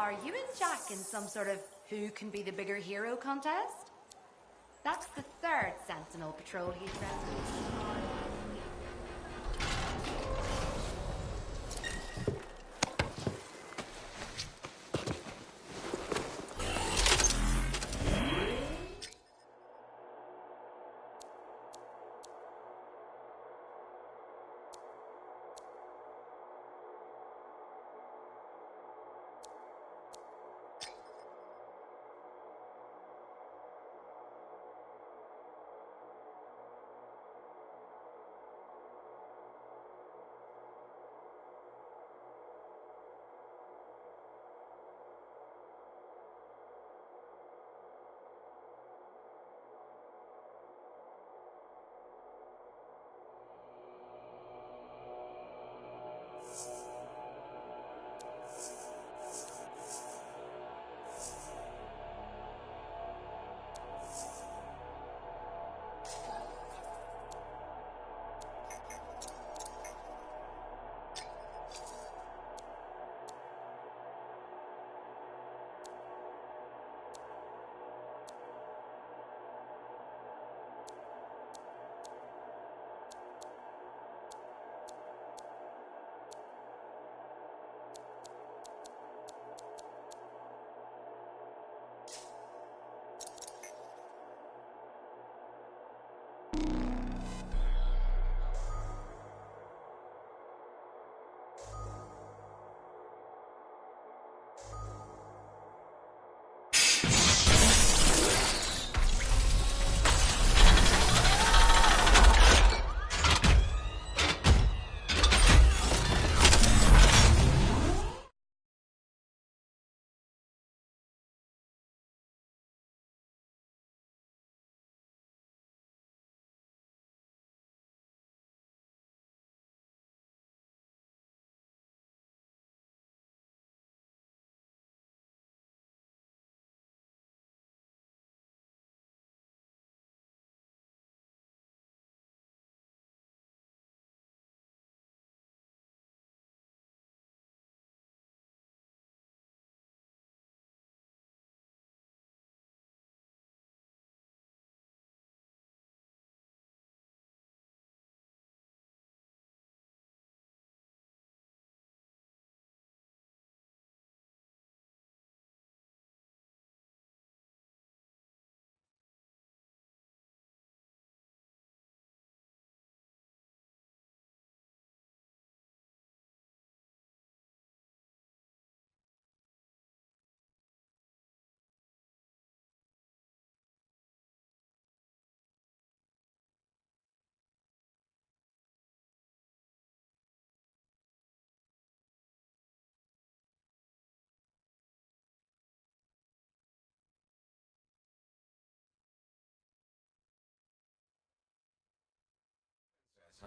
are you and Jack in some sort of who can be the bigger hero contest? That's the third Sentinel patrol he's rescued.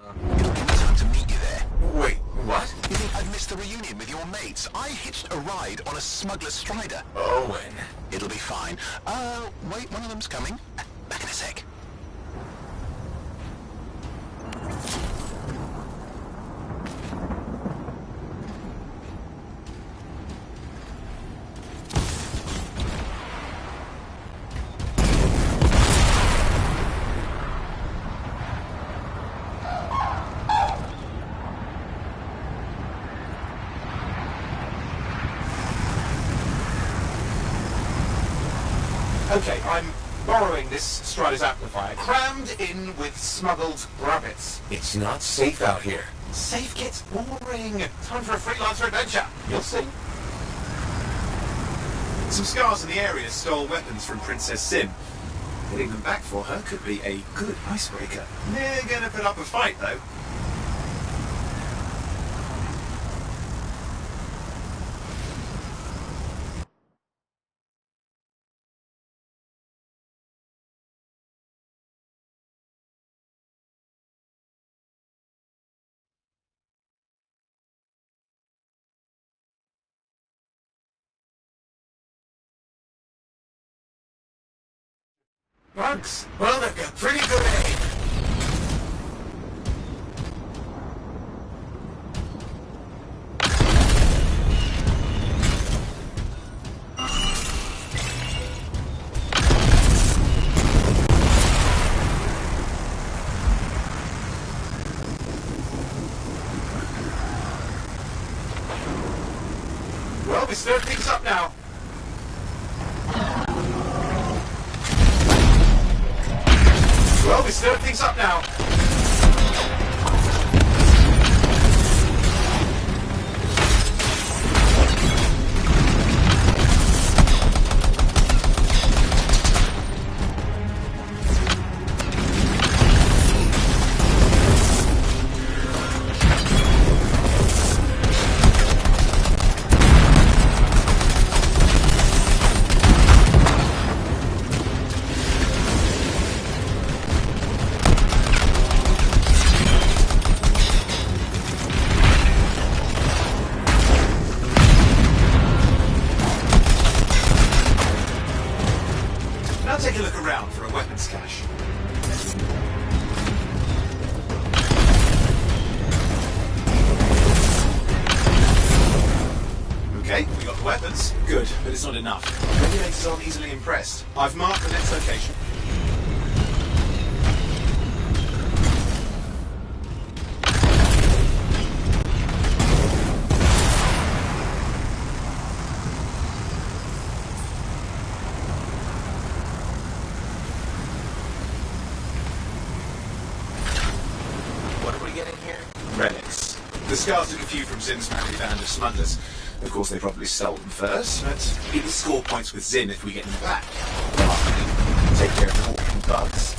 Time to meet you there. Wait, what? You think I've missed the reunion with your mates? I hitched a ride on a smuggler strider. Owen. It'll be fine. Wait, one of them's coming. Back in a sec. Okay, I'm borrowing this Strider's amplifier, crammed in with smuggled rabbits. It's not safe out here. Safe gets boring. Time for a freelancer adventure. You'll see. Some scars in the area stole weapons from Princess Sin. Getting them back for her could be a good icebreaker. They're gonna put up a fight, though. Bugs? Well, they've got pretty good aim. Stir things up now. Take a look around for a weapons cache. Okay, we got the weapons. Good, but it's not enough. Regulators aren't easily impressed. I've marked the next location. Relics. The scars took a few from Zin's family band of smugglers. Of course, they probably stole them first, but we can score points with Zin if we get them back. Take care of the walking bugs.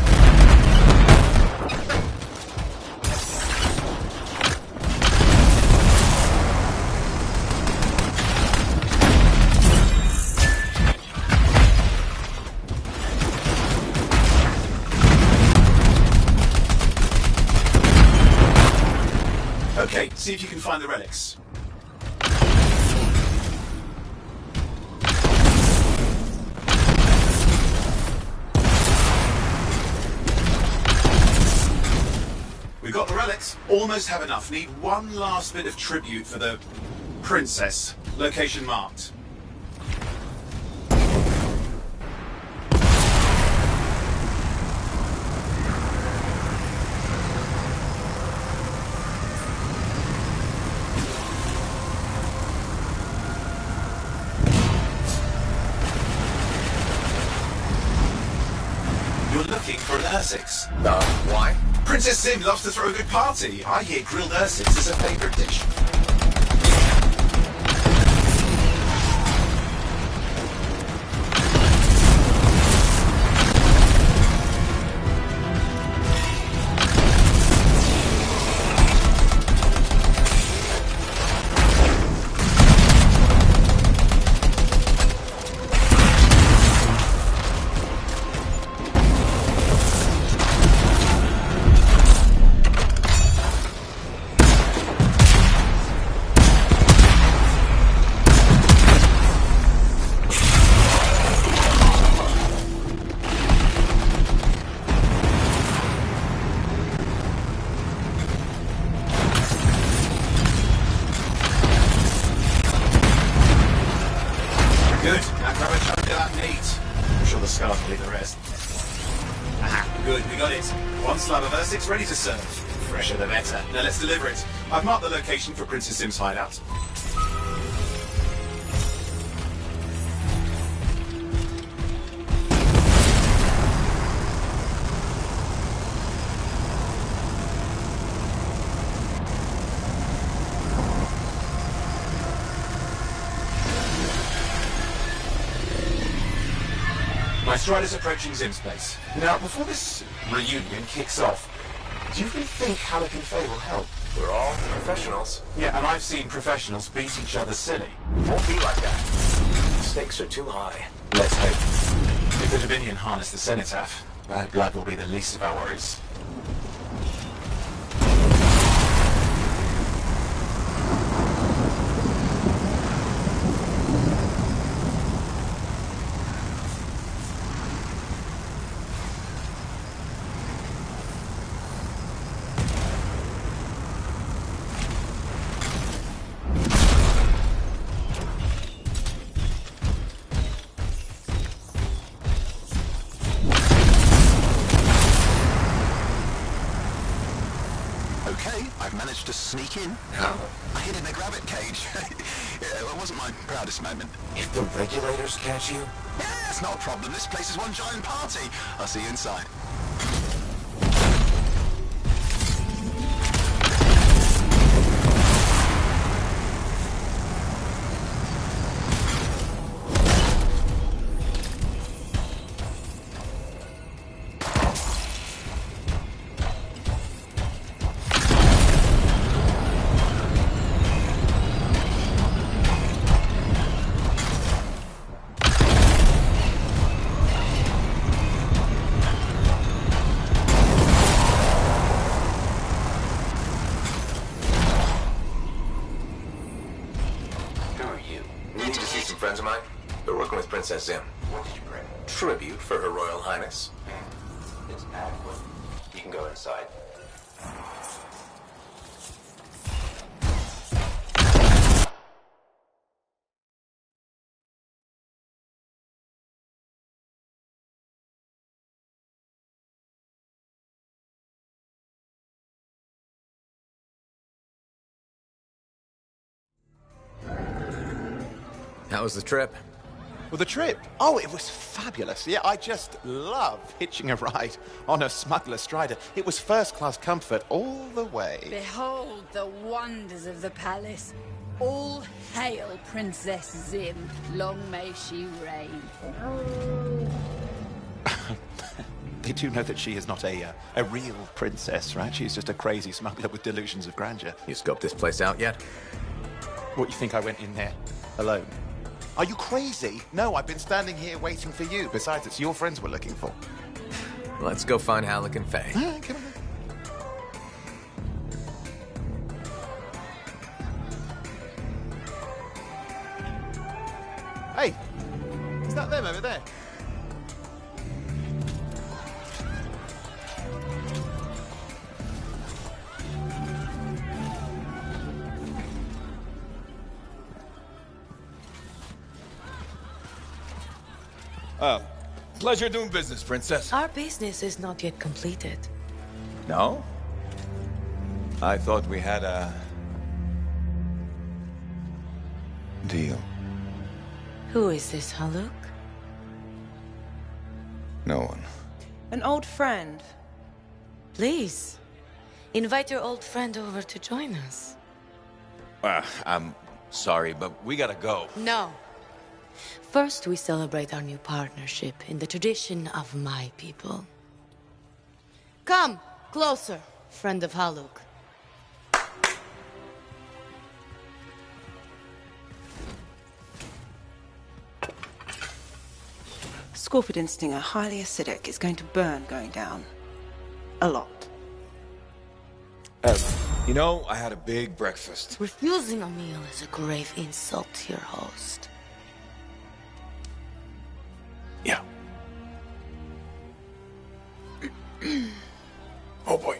Okay, see if you can find the relics. We've got the relics. Almost have enough. Need one last bit of tribute for the princess. Location marked. You're looking for an Ursix. Why? Princess Sim loves to throw a good party. I hear grilled Ursix is a favourite dish. Good. Now grab a chunk of that meat. I'm sure the scars will leave the rest. Aha, good, we got it. One slab of Ursix ready to serve. Fresher the better. Now let's deliver it. I've marked the location for Princess Sim's hideout. My Strider's approaching Zim's place. Now, before this reunion kicks off, do you really think Halleck and Faye will help? We're all professionals. Yeah, and I've seen professionals beat each other silly. Won't be like that. Stakes are too high. Let's hope. If the Dominion harness the Cenotaph, bad blood will be the least of our worries. Okay, I've managed to sneak in. How? I hid in a grabbit cage. It wasn't my proudest moment. If the regulators catch you? Yeah, it's not a problem. This place is one giant party. I'll see you inside. Princess Zim. What did you bring? Tribute for Her Royal Highness. It's adequate. You can go inside. How was the trip? Well, the trip? Oh, it was fabulous. Yeah, I just love hitching a ride on a smuggler strider. It was first-class comfort all the way. Behold the wonders of the palace. All hail Princess Zim. Long may she reign. They do know that she is not a real princess, right? She's just a crazy smuggler with delusions of grandeur. You scoped this place out yet? What, you think I went in there alone? Are you crazy? No, I've been standing here waiting for you. Besides, it's your friends we're looking for. Let's go find Halleck and Faye. Come on. Hey, is that them over there? Pleasure doing business, Princess. Our business is not yet completed. No? I thought we had a... deal. Who is this, Haluk? No one. An old friend. Please, invite your old friend over to join us. I'm sorry, but we gotta go. No. First, we celebrate our new partnership in the tradition of my people. Come, closer, friend of Haluk. Scorpidin stinger, highly acidic. It's going to burn going down. A lot. You know, I had a big breakfast. Refusing a meal is a grave insult to your host. Yeah. Oh boy.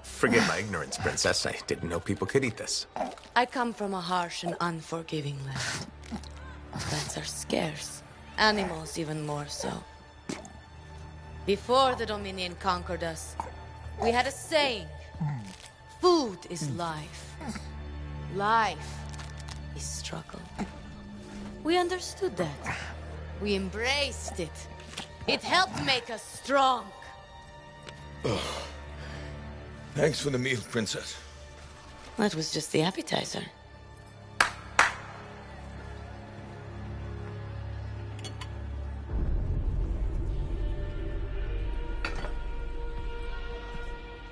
Forgive my ignorance, Princess. I didn't know people could eat this. I come from a harsh and unforgiving land. Plants are scarce. Animals even more so. Before the Dominion conquered us, we had a saying. Food is life. Life is struggle. We understood that. We embraced it. It helped make us strong. Oh. Thanks for the meal, Princess. That was just the appetizer.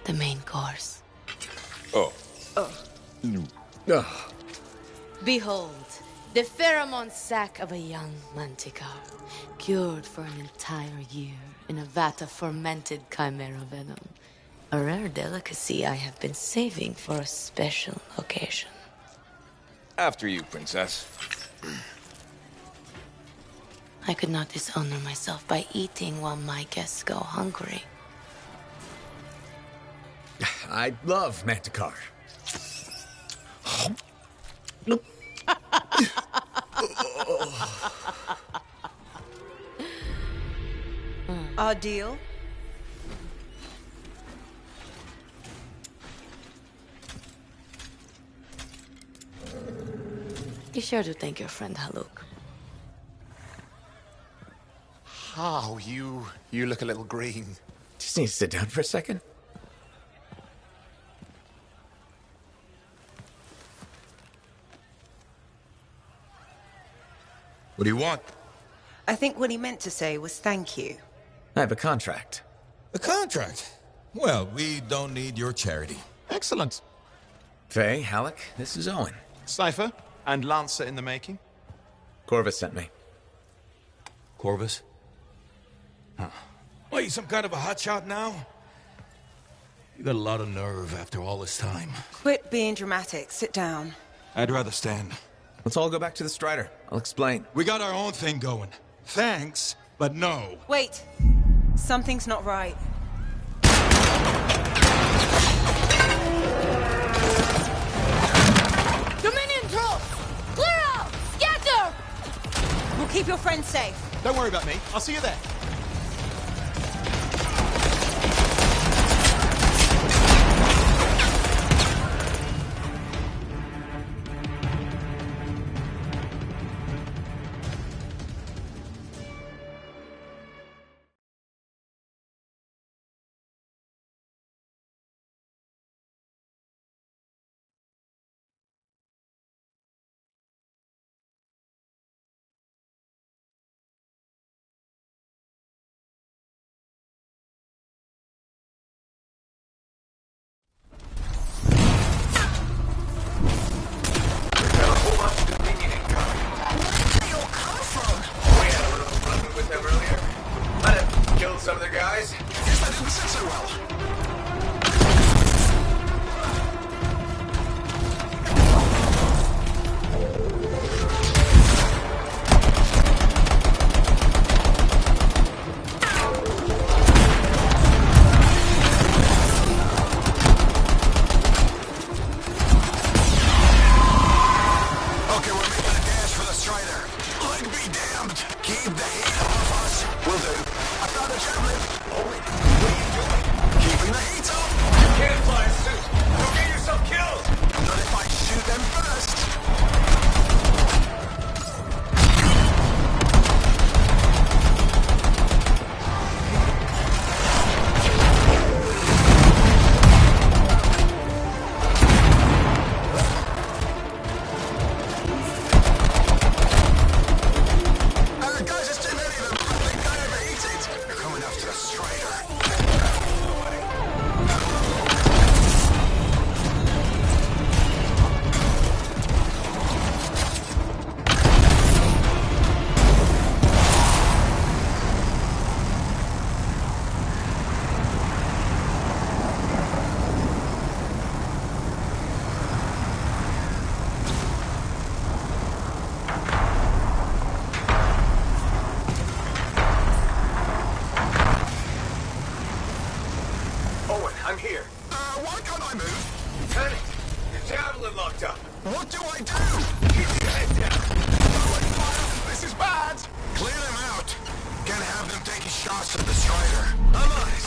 The main course. Oh. Behold, the pheromone sac of a young manticore, cured for an entire year in a vat of fermented chimera venom. A rare delicacy I have been saving for a special occasion. After you, Princess. I could not dishonor myself by eating while my guests go hungry. I love Manticore. Our deal? Be sure to thank your friend Haluk. Oh, you look a little green. Just need to sit down for a second. What do you want? I think what he meant to say was thank you. I have a contract. A contract? Well, we don't need your charity. Excellent. Faye, Halleck, this is Owen. Cypher and Lancer in the making. Corvus sent me. Corvus? Huh. What, you some kind of a hotshot now? You got a lot of nerve after all this time. Quit being dramatic. Sit down. I'd rather stand. Let's all go back to the Strider. I'll explain. We got our own thing going. Thanks, but no. Wait. Something's not right. Dominion troops! Clear out! Scatter! We'll keep your friends safe. Don't worry about me. I'll see you there. Some of the guys? Yes, I did. We said so well. Okay, we're making a dash for the Strider. Leg be damned. Keep the heat off us. Will do. I found a javelin. Oh, wait. What are you doing? Keeping the heat up. You can't fly a suit. Don't get yourself killed. Not if I shoot them first. Guys, it's too many of them. I think I overheated. They're coming after the Strider. Owen, I'm here. Why can't I move? Turn it. Your javelin locked up. What do I do? Keep your head down. Throwing fire! This is bad! Clear them out. Can't have them taking shots at the Strider. I'm on it.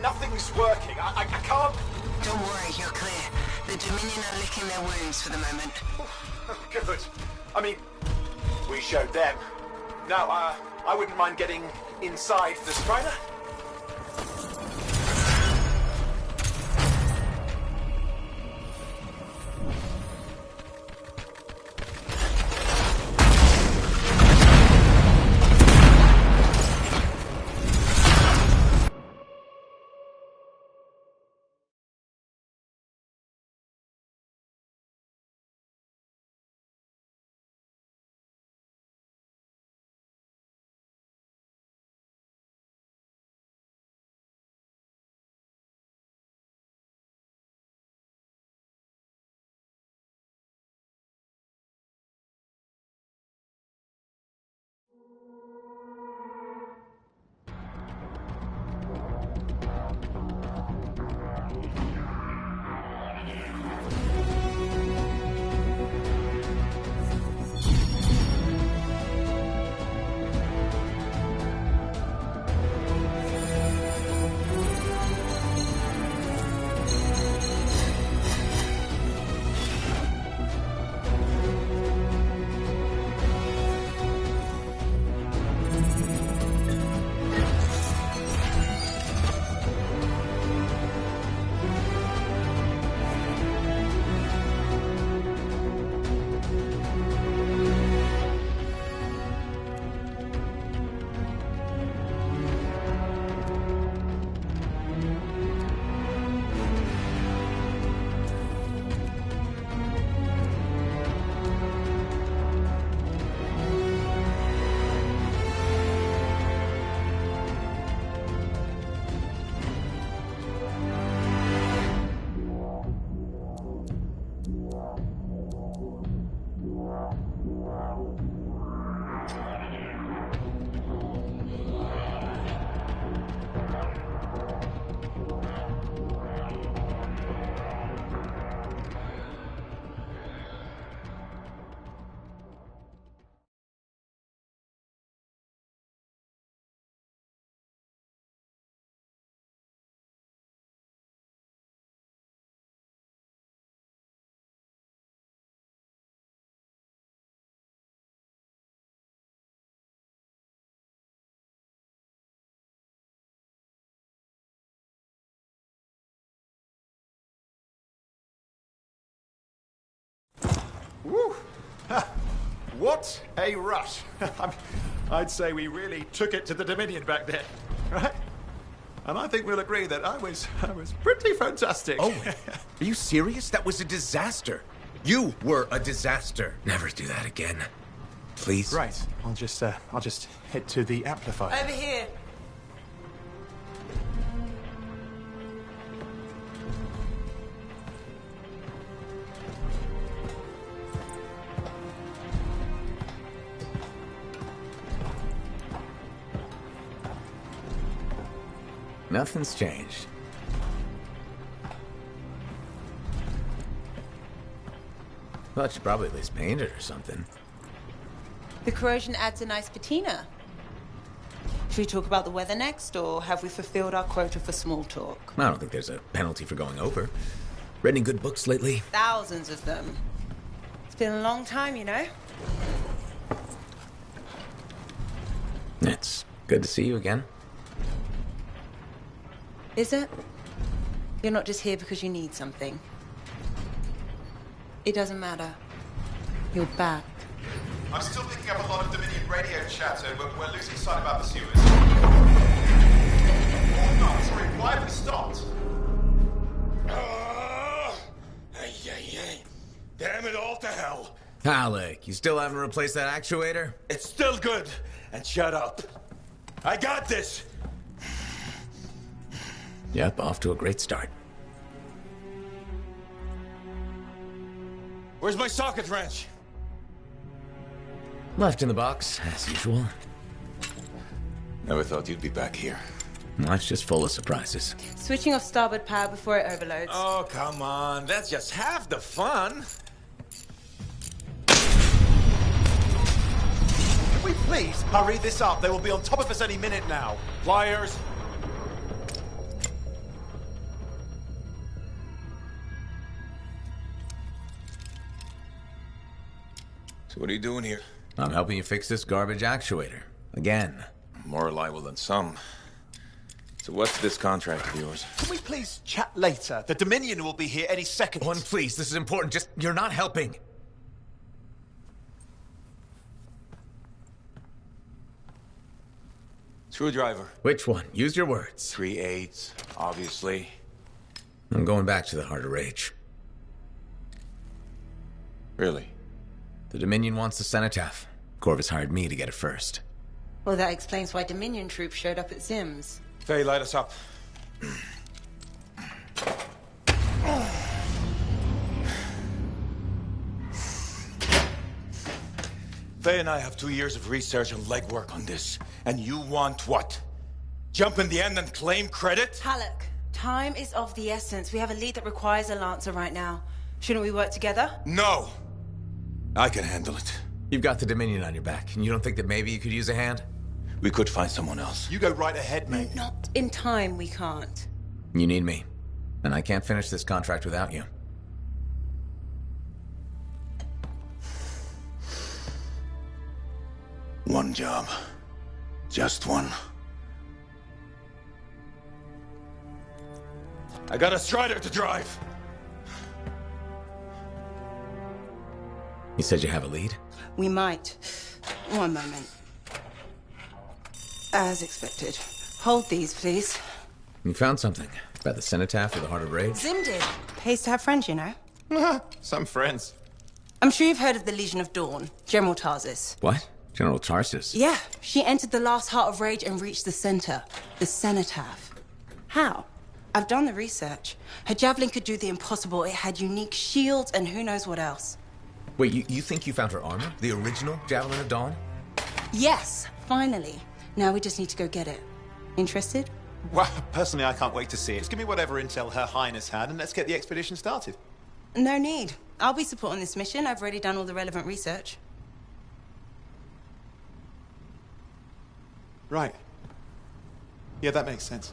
Nothing's working. I can't... Don't worry, you're clear. The Dominion are licking their wounds for the moment. Good. I mean, we showed them. Now, I wouldn't mind getting inside the Strider. Woo! Ha. What a rush. I'd say we really took it to the Dominion back then, right? And I think we'll agree that I was pretty fantastic. Oh, are you serious? That was a disaster. You were a disaster. Never do that again. Please. Right. I'll just head to the amplifier. Over here. Nothing's changed. Well, I should probably at least paint it or something. The corrosion adds a nice patina. Should we talk about the weather next, or have we fulfilled our quota for small talk? I don't think there's a penalty for going over. Read any good books lately? Thousands of them. It's been a long time, you know? It's good to see you again. Is it? You're not just here because you need something. It doesn't matter. You're back. I'm still picking up a lot of Dominion radio chatter, but we're losing sight about the sewers. Oh no, sorry, why have we stopped? Damn it all to hell. Alec, you still haven't replaced that actuator? It's still good. And shut up. I got this. Yep, off to a great start. Where's my socket wrench? Left in the box, as usual. Never thought you'd be back here. Life's just full of surprises. Switching off starboard power before it overloads. Oh, come on. That's just half the fun. Can we please hurry this up? They will be on top of us any minute now. Pliers. So what are you doing here? I'm helping you fix this garbage actuator. Again. More reliable than some. So what's this contract of yours? Can we please chat later? The Dominion will be here any second. One, please, this is important. Just, you're not helping. Screwdriver. Which one? Use your words. 3/8, obviously. I'm going back to the Heart of Rage. Really? The Dominion wants the cenotaph. Corvus hired me to get it first. Well, that explains why Dominion troops showed up at Zim's. Faye, light us up. Faye and I have 2 years of research and legwork on this. And you want what? Jump in the end and claim credit? Halleck, time is of the essence. We have a lead that requires a Lancer right now. Shouldn't we work together? No! I can handle it. You've got the Dominion on your back, and you don't think that maybe you could use a hand? We could find someone else. You go right ahead, mate. Not in time, we can't. You need me. And I can't finish this contract without you. One job. Just one. I got a Strider to drive! You said you have a lead? We might. One moment. As expected. Hold these, please. You found something. About the cenotaph or the Heart of Rage? Zim did. Pays to have friends, you know. Some friends. I'm sure you've heard of the Legion of Dawn. General Tarsis. What? General Tarsus? Yeah. She entered the last Heart of Rage and reached the center. The cenotaph. How? I've done the research. Her javelin could do the impossible. It had unique shields and who knows what else. Wait, you think you found her armor? The original Javelin of Dawn? Yes, finally. Now we just need to go get it. Interested? Well, personally, I can't wait to see it. Just give me whatever intel Her Highness had, and let's get the expedition started. No need. I'll be supporting this mission. I've already done all the relevant research. Right. Yeah, that makes sense.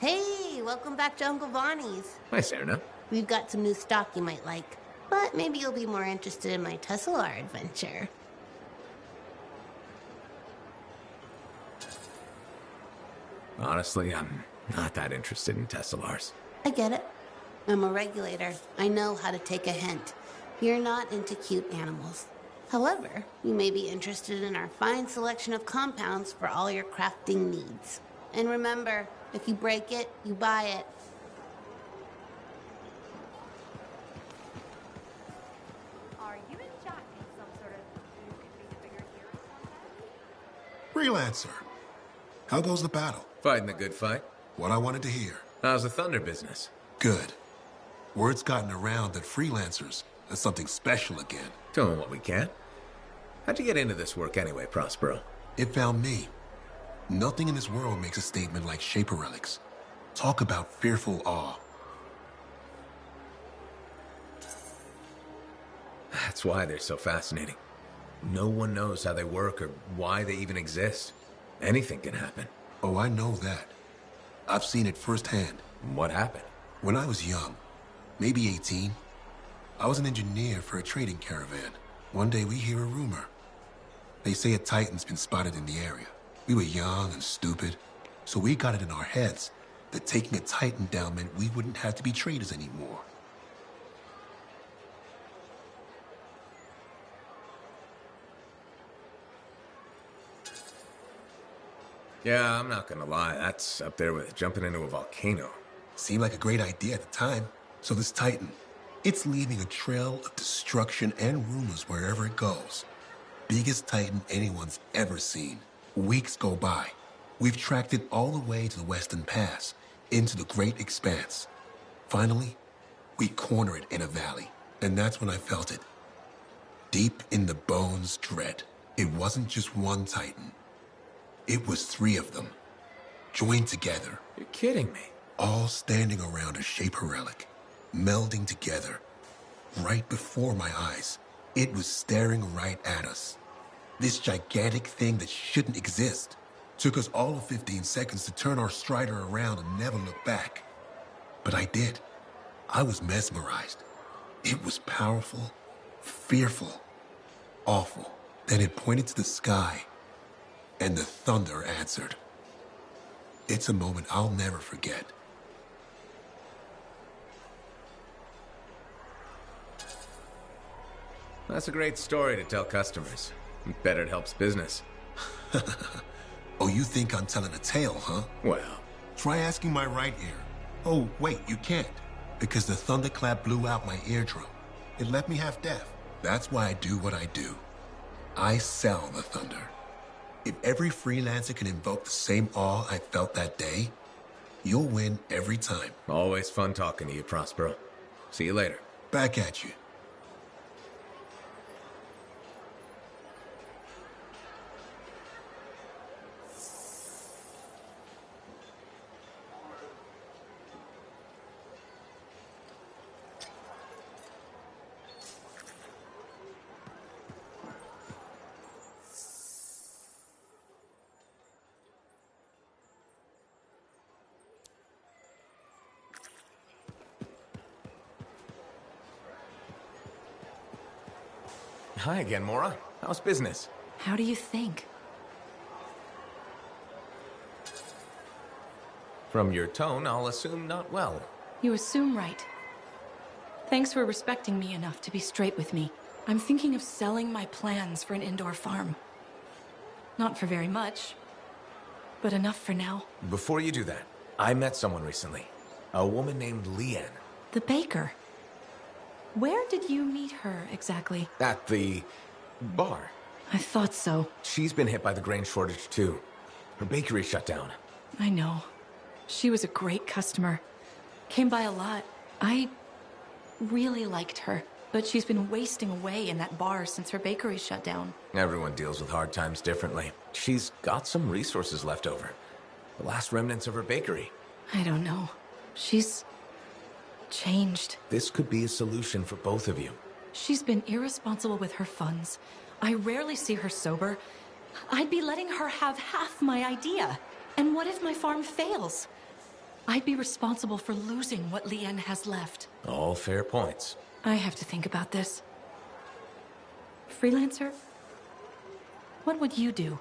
Hey, welcome back to Uncle Bonnie's. Hi, Serna. We've got some new stock you might like, but maybe you'll be more interested in my Tesla adventure. Honestly, I'm not that interested in Teslars. I get it. I'm a regulator. I know how to take a hint. You're not into cute animals. However, you may be interested in our fine selection of compounds for all your crafting needs. And remember, if you break it, you buy it. Are you and Jack in some sort of who could be the bigger hero contest? Freelancer. How goes the battle? Fighting the good fight. What I wanted to hear. How's the Thunder business? Good. Word's gotten around that freelancers are something special again. Doing what we can. How'd you get into this work anyway, Prospero? It found me. Nothing in this world makes a statement like Shaper Relics. Talk about fearful awe. That's why they're so fascinating. No one knows how they work or why they even exist. Anything can happen. Oh, I know that. I've seen it firsthand. What happened? When I was young, maybe 18, I was an engineer for a trading caravan. One day we hear a rumor. They say a Titan's been spotted in the area. We were young and stupid, so we got it in our heads that taking a Titan down meant we wouldn't have to be traders anymore. Yeah, I'm not gonna lie. That's up there with jumping into a volcano. Seemed like a great idea at the time. So this Titan, it's leaving a trail of destruction and rumors wherever it goes. Biggest Titan anyone's ever seen. Weeks go by. We've tracked it all the way to the Western Pass, into the Great Expanse. Finally, we corner it in a valley, and that's when I felt it. Deep in the bones dread. It wasn't just one Titan. It was 3 of them, joined together. You're kidding me. All standing around a Shaper relic, melding together. Right before my eyes, it was staring right at us. This gigantic thing that shouldn't exist. Took us all of 15 seconds to turn our Strider around and never look back. But I did. I was mesmerized. It was powerful, fearful, awful. Then it pointed to the sky, and the thunder answered. It's a moment I'll never forget. That's a great story to tell customers. Bet it helps business. Oh, you think I'm telling a tale, huh? Well, try asking my right ear. Oh, wait, you can't. Because the thunderclap blew out my eardrum. It left me half deaf. That's why I do what I do. I sell the thunder. If every freelancer can invoke the same awe I felt that day, you'll win every time. Always fun talking to you, Prospero. See you later. Back at you. Hi again, Mora. How's business? How do you think? From your tone, I'll assume not well. You assume right. Thanks for respecting me enough to be straight with me. I'm thinking of selling my plans for an indoor farm. Not for very much, but enough for now. Before you do that, I met someone recently. A woman named Leanne. The baker. Where did you meet her exactly? At the bar. I thought so. She's been hit by the grain shortage too. Her bakery shut down. I know. She was a great customer. Came by a lot. I really liked her. But she's been wasting away in that bar since her bakery shut down. Everyone deals with hard times differently. She's got some resources left over. The last remnants of her bakery. I don't know. She's changed. This could be a solution for both of you. She's been irresponsible with her funds. I rarely see her sober. I'd be letting her have half my idea. And what if my farm fails? I'd be responsible for losing what Lien has left. All fair points. I have to think about this. Freelancer? What would you do?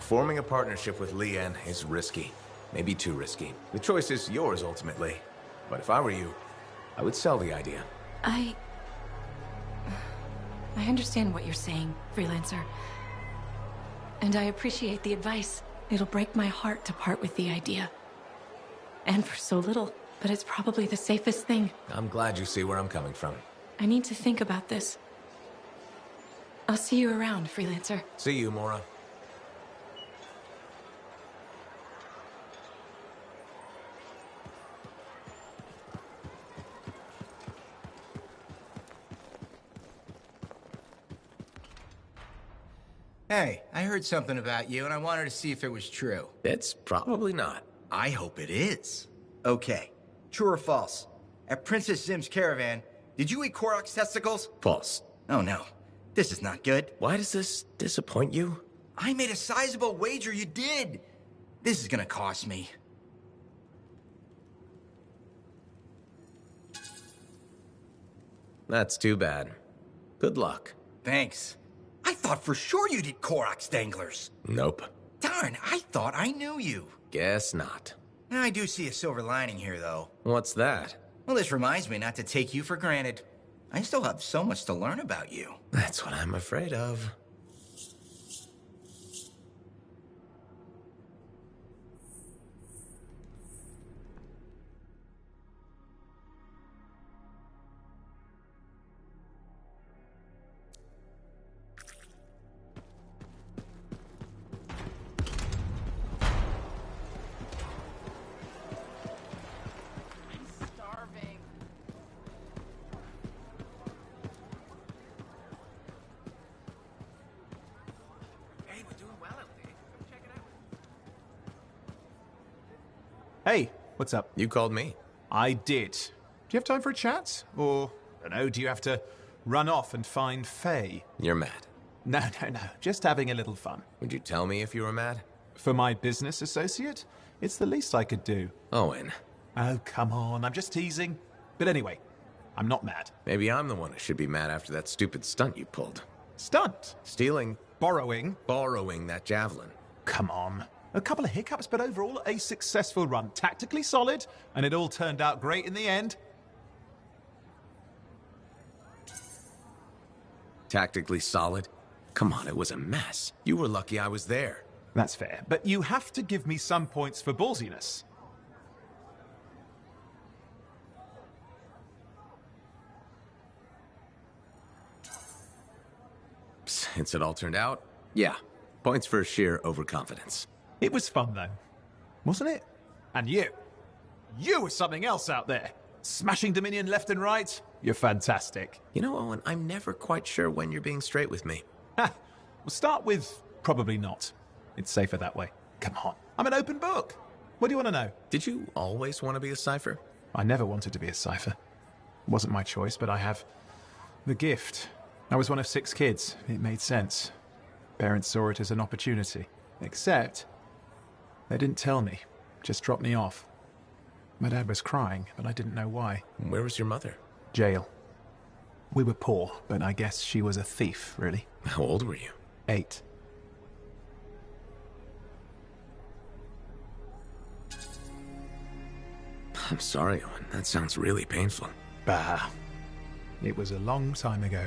Forming a partnership with Lien is risky. Maybe too risky. The choice is yours, ultimately. But if I were you, I would sell the idea. I understand what you're saying, Freelancer. And I appreciate the advice. It'll break my heart to part with the idea. And for so little, but it's probably the safest thing. I'm glad you see where I'm coming from. I need to think about this. I'll see you around, Freelancer. See you, Mora. Hey, I heard something about you, and I wanted to see if it was true. It's probably not. I hope it is. Okay, true or false? At Princess Zim's caravan, did you eat Korok's testicles? False. Oh no, this is not good. Why does this disappoint you? I made a sizable wager you did. This is gonna cost me. That's too bad. Good luck. Thanks. I thought for sure you did Korok's danglers. Nope. Darn, I thought I knew you. Guess not. I do see a silver lining here, though. What's that? Well, this reminds me not to take you for granted. I still have so much to learn about you. That's what I'm afraid of. Hey, what's up? You called me. I did. Do you have time for a chat? Or, I don't know, do you have to run off and find Faye? You're mad. No. Just having a little fun. Would you tell me if you were mad? For my business associate? It's the least I could do. Owen. Oh, come on. I'm just teasing. But anyway, I'm not mad. Maybe I'm the one who should be mad after that stupid stunt you pulled. Stunt? Stealing. Borrowing that javelin. Come on. A couple of hiccups, but overall a successful run. Tactically solid, and it all turned out great in the end. Tactically solid? Come on, it was a mess. You were lucky I was there. That's fair, but you have to give me some points for ballsiness. Since it all turned out, yeah. Points for sheer overconfidence. It was fun, though. Wasn't it? And you. You were something else out there. Smashing Dominion left and right. You're fantastic. You know, Owen, I'm never quite sure when you're being straight with me. We'll start with probably not. It's safer that way. Come on. I'm an open book. What do you want to know? Did you always want to be a cipher? I never wanted to be a cipher. It wasn't my choice, but I have the gift. I was one of 6 kids. It made sense. Parents saw it as an opportunity. Except, they didn't tell me. Just dropped me off. My dad was crying, but I didn't know why. Where was your mother? Jail. We were poor, but I guess she was a thief, really. How old were you? 8. I'm sorry, Owen. That sounds really painful. Bah. It was a long time ago.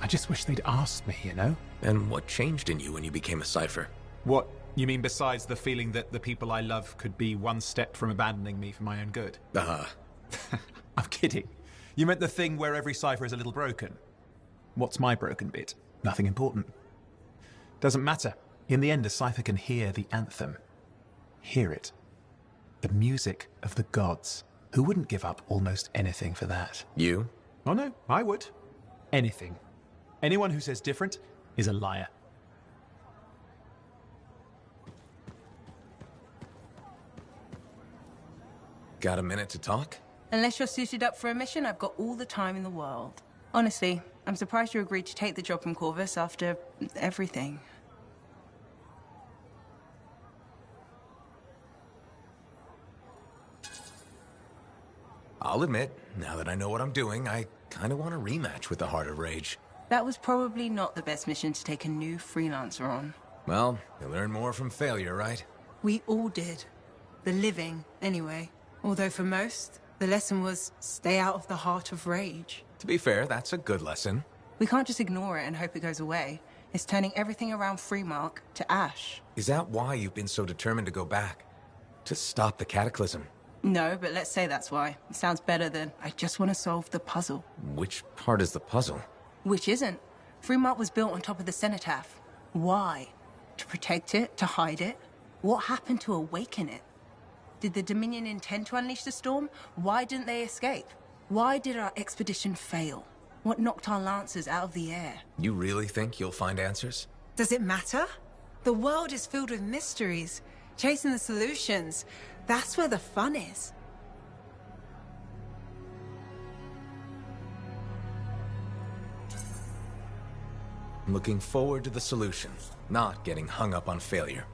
I just wish they'd asked me, you know? And what changed in you when you became a cipher? What? You mean besides the feeling that the people I love could be one step from abandoning me for my own good? I'm kidding. You meant the thing where every cipher is a little broken. What's my broken bit? Nothing important. Doesn't matter. In the end, a cipher can hear the anthem. Hear it. The music of the gods. Who wouldn't give up almost anything for that? You? Oh no, I would. Anything. Anyone who says different is a liar. Got a minute to talk? Unless you're suited up for a mission, I've got all the time in the world. Honestly, I'm surprised you agreed to take the job from Corvus after everything. I'll admit, now that I know what I'm doing, I kind of want a rematch with the Heart of Rage. That was probably not the best mission to take a new freelancer on. Well, you learn more from failure, right? We all did. The living, anyway. Although for most, the lesson was stay out of the Heart of Rage. To be fair, that's a good lesson. We can't just ignore it and hope it goes away. It's turning everything around Freemark to ash. Is that why you've been so determined to go back? To stop the Cataclysm? No, but let's say that's why. It sounds better than I just want to solve the puzzle. Which part is the puzzle? Which isn't. Freemark was built on top of the Cenotaph. Why? To protect it? To hide it? What happened to awaken it? Did the Dominion intend to unleash the storm? Why didn't they escape? Why did our expedition fail? What knocked our lancers out of the air? You really think you'll find answers? Does it matter? The world is filled with mysteries. Chasing the solutions, that's where the fun is. Looking forward to the solution, not getting hung up on failure.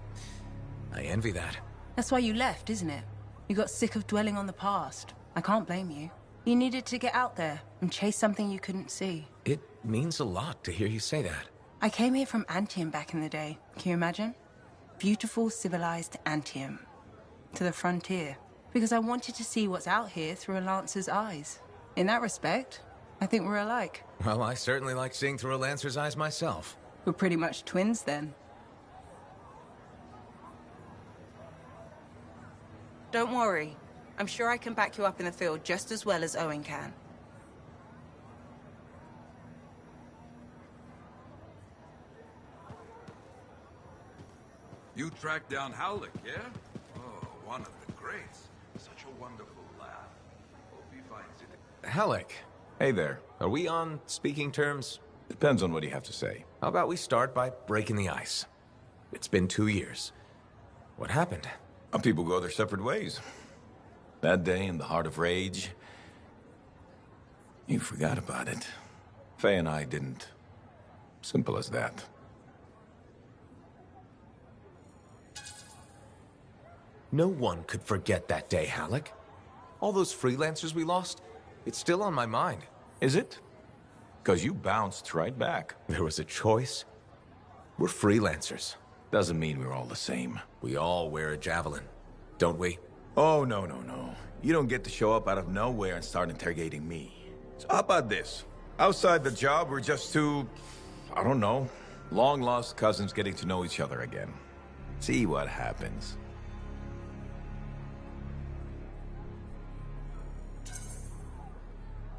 I envy that. That's why you left, isn't it? You got sick of dwelling on the past. I can't blame you. You needed to get out there and chase something you couldn't see. It means a lot to hear you say that. I came here from Anthem back in the day. Can you imagine? Beautiful, civilized Anthem. To the frontier. Because I wanted to see what's out here through a Lancer's eyes. In that respect, I think we're alike. Well, I certainly like seeing through a Lancer's eyes myself. We're pretty much twins then. Don't worry. I'm sure I can back you up in the field just as well as Owen can. You tracked down Howlick, yeah? Oh, one of the greats. Such a wonderful lad. Hope he finds it. Halleck. Hey there. Are we on speaking terms? Depends on what you have to say. How about we start by breaking the ice? It's been 2 years. What happened? People go their separate ways. That day in the Heart of Rage, you forgot about it. Faye and I didn't. Simple as that. No one could forget that day, Halleck. All those freelancers we lost, it's still on my mind. Is it? Because you bounced right back. There was a choice. We're freelancers. Doesn't mean we're all the same. We all wear a javelin, don't we? Oh, no. You don't get to show up out of nowhere and start interrogating me. So how about this? Outside the job, we're just two, I don't know, long-lost cousins getting to know each other again. See what happens.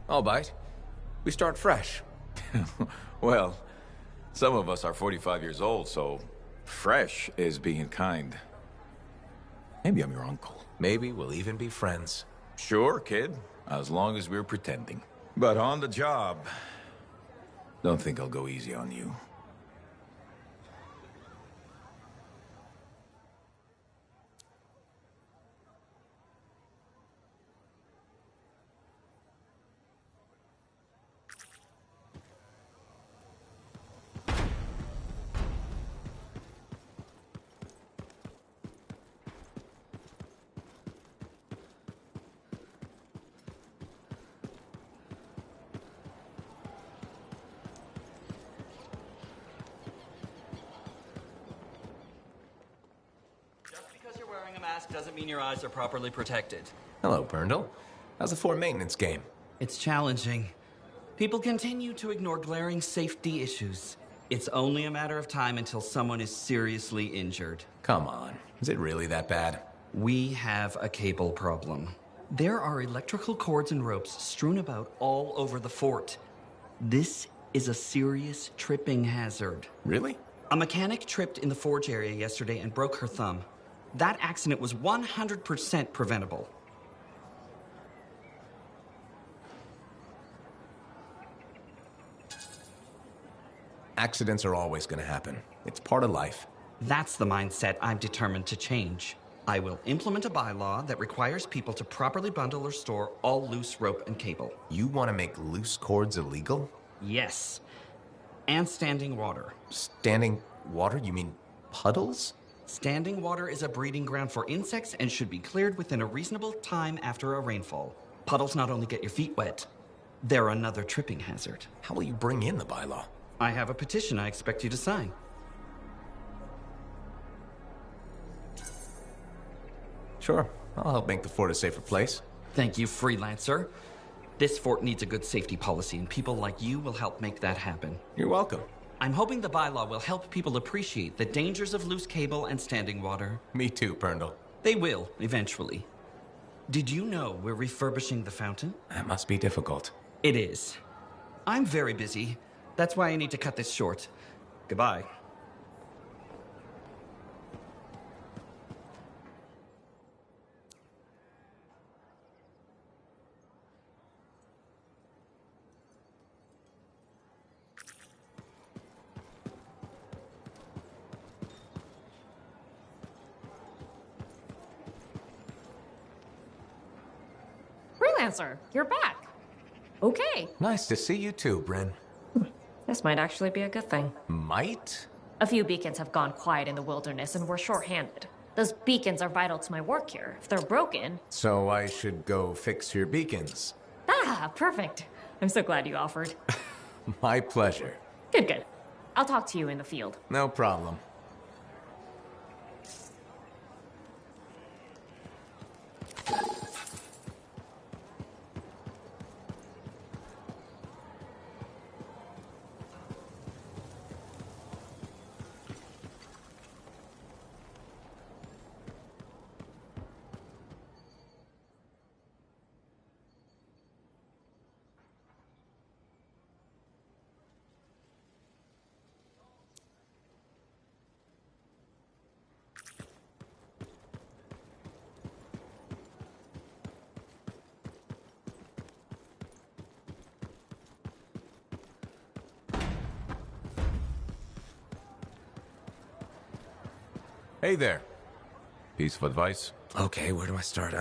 I'll bite. We start fresh. Well, some of us are 45 years old, so fresh is being kind. Maybe I'm your uncle. Maybe we'll even be friends. Sure, kid. As long as we're pretending. But on the job, don't think I'll go easy on you. Doesn't mean your eyes are properly protected. Hello, Berndl. How's the fort maintenance game? It's challenging. People continue to ignore glaring safety issues. It's only a matter of time until someone is seriously injured. Come on. Is it really that bad? We have a cable problem. There are electrical cords and ropes strewn about all over the fort. This is a serious tripping hazard. Really? A mechanic tripped in the forge area yesterday and broke her thumb. That accident was 100% preventable. Accidents are always going to happen. It's part of life. That's the mindset I'm determined to change. I will implement a bylaw that requires people to properly bundle or store all loose rope and cable. You want to make loose cords illegal? Yes. And standing water. Standing water? You mean puddles? Standing water is a breeding ground for insects and should be cleared within a reasonable time after a rainfall. Puddles not only get your feet wet, they're another tripping hazard. How will you bring in the bylaw? I have a petition I expect you to sign. Sure. I'll help make the fort a safer place. Thank you, freelancer. This fort needs a good safety policy, and people like you will help make that happen. You're welcome. I'm hoping the bylaw will help people appreciate the dangers of loose cable and standing water. Me too, Perndle. They will, eventually. Did you know we're refurbishing the fountain? That must be difficult. It is. I'm very busy. That's why I need to cut this short. Goodbye. Freelancer, you're back. Okay. Nice to see you too, Bryn. This might actually be a good thing. Might? A few beacons have gone quiet in the wilderness and we're short-handed. Those beacons are vital to my work here. If they're broken... So I should go fix your beacons. Ah, perfect. I'm so glad you offered. My pleasure. Good, good. I'll talk to you in the field. No problem. Hey there. Piece of advice? Okay, where do I start?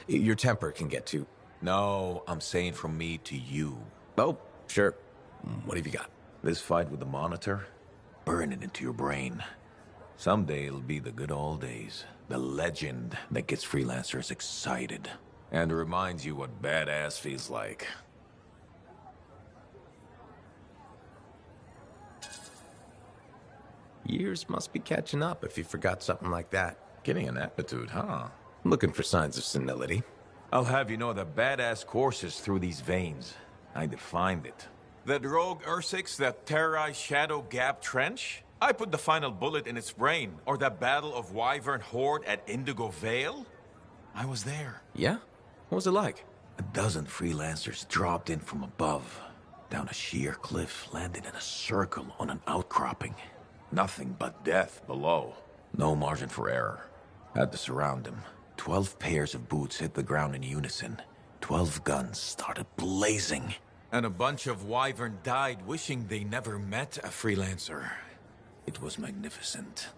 Your temper can get to... No, I'm saying from me to you. Oh, sure. What have you got? This fight with the Monitor, burn it into your brain. Someday it'll be the good old days. The legend that gets freelancers excited. And reminds you what badass feels like. Years must be catching up if you forgot something like that. Getting an aptitude, huh? Looking for signs of senility. I'll have you know that badass courses through these veins. I defined it. That rogue Ursix that terrorized Shadow Gap Trench? I put the final bullet in its brain. Or that battle of Wyvern Horde at Indigo Vale? I was there. Yeah? What was it like? A dozen freelancers dropped in from above. Down a sheer cliff, landed in a circle on an outcropping. Nothing but death below. No margin for error. Had to surround them. 12 pairs of boots hit the ground in unison. 12 guns started blazing. And a bunch of Wyvern died wishing they never met a freelancer. It was magnificent.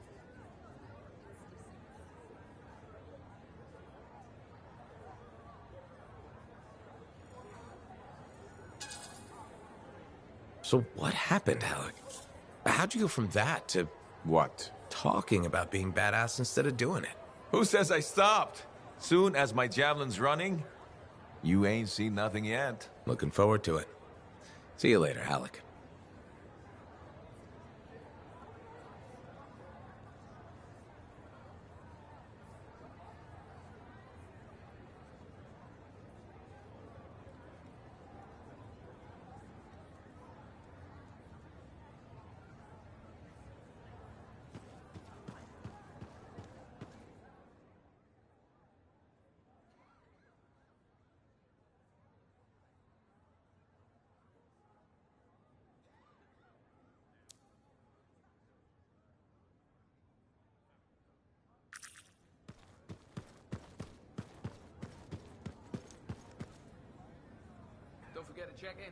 So what happened, Alec? How'd you go from that to... What? Talking about being badass instead of doing it? Who says I stopped? Soon as my javelin's running, you ain't seen nothing yet. Looking forward to it. See you later, Alec. Don't forget to check in.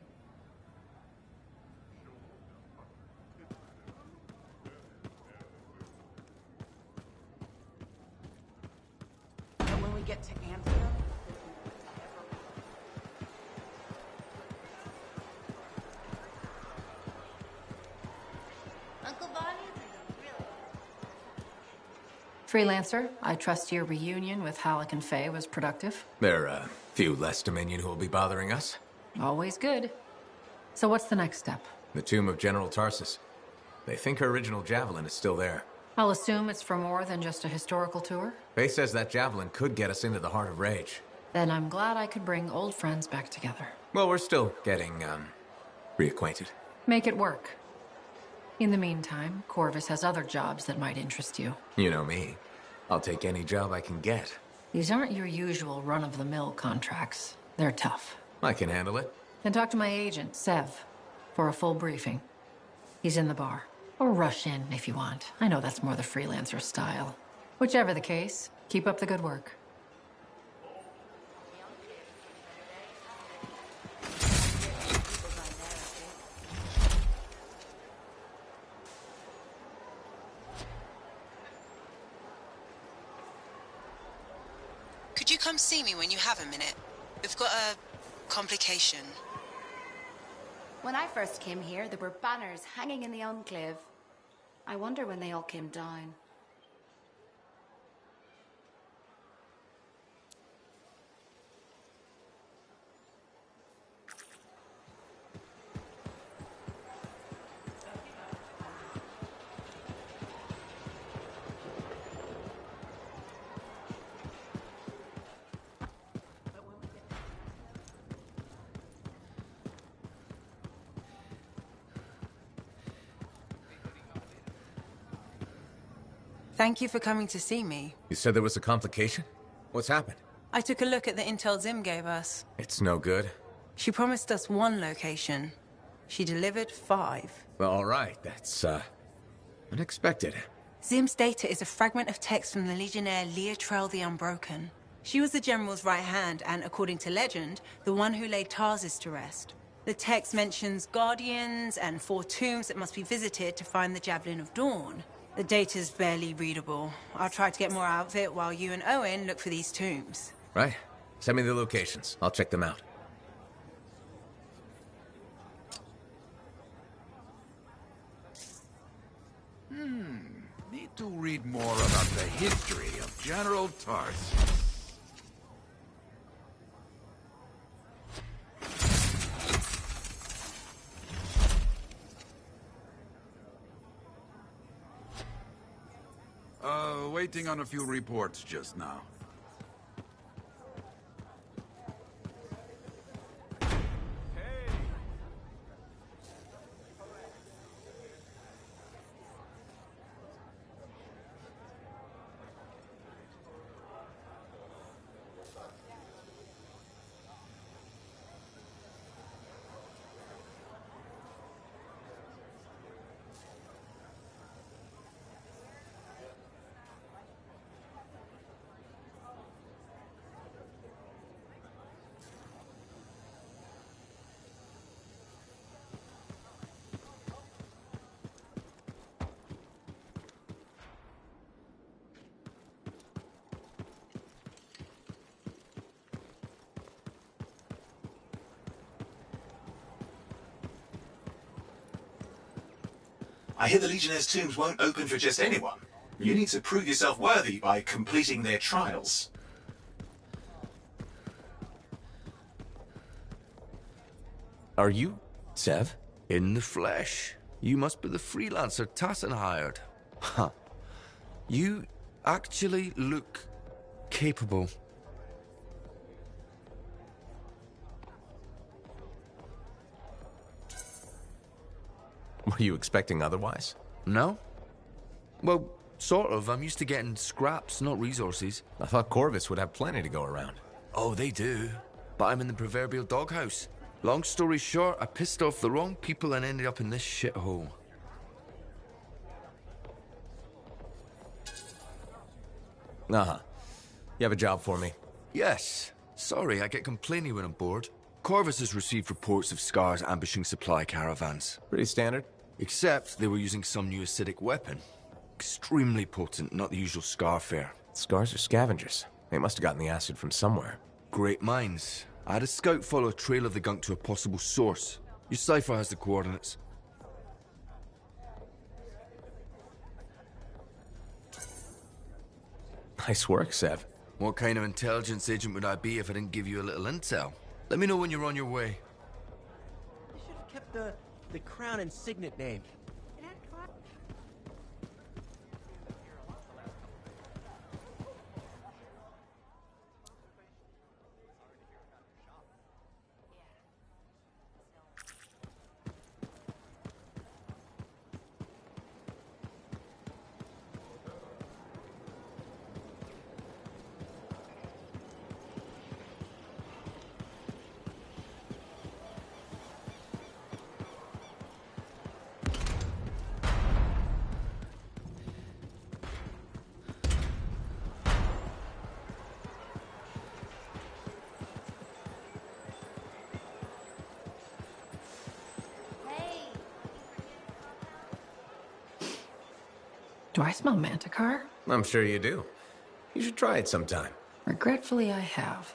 get to Anthem. Uncle Bonnie's is really... Freelancer, I trust your reunion with Halleck and Faye was productive. There are a few less Dominion who will be bothering us. Always good. So what's the next step? The tomb of General Tarsus. They think her original javelin is still there. I'll assume it's for more than just a historical tour. Faye says that javelin could get us into the heart of Rage. Then I'm glad I could bring old friends back together. Well, we're still getting, reacquainted. Make it work. In the meantime, Corvus has other jobs that might interest you. You know me. I'll take any job I can get. These aren't your usual run-of-the-mill contracts. They're tough. I can handle it. Then talk to my agent, Sev, for a full briefing. He's in the bar. Or rush in if you want. I know that's more the freelancer style. Whichever the case, keep up the good work. Could you come see me when you have a minute? We've got a complication. When I first came here, there were banners hanging in the enclave. I wonder when they all came down. Thank you for coming to see me. You said there was a complication? What's happened? I took a look at the intel Zim gave us. It's no good. She promised us 1 location. She delivered 5. Well, all right. That's, unexpected. Zim's data is a fragment of text from the Legionnaire Leotrel the Unbroken. She was the General's right hand and, according to legend, the one who laid Tarsus to rest. The text mentions guardians and 4 tombs that must be visited to find the Javelin of Dawn. The data's barely readable. I'll try to get more out of it while you and Owen look for these tombs. Right. Send me the locations. I'll check them out. Need to read more about the history of General Tarsus. Waiting on a few reports just now. I hear the Legionnaire's tombs won't open for just anyone. You need to prove yourself worthy by completing their trials. Are you Sev? In the flesh. You must be the freelancer Tassin hired. Huh. You actually look capable. Were you expecting otherwise? No. Well, sort of. I'm used to getting scraps, not resources. I thought Corvus would have plenty to go around. Oh, they do. But I'm in the proverbial doghouse. Long story short, I pissed off the wrong people and ended up in this shithole. Uh-huh. You have a job for me? Yes. Sorry, I get complainy when I'm bored. Corvus has received reports of Scars ambushing supply caravans. Pretty standard. Except they were using some new acidic weapon. Extremely potent, not the usual Scar fare. Scars are scavengers. They must have gotten the acid from somewhere. Great minds. I had a scout follow a trail of the gunk to a possible source. Your cipher has the coordinates. Nice work, Sev. What kind of intelligence agent would I be if I didn't give you a little intel? Let me know when you're on your way. They should have kept the crown and signet name. Do I smell Manticar? I'm sure you do. You should try it sometime. Regretfully, I have.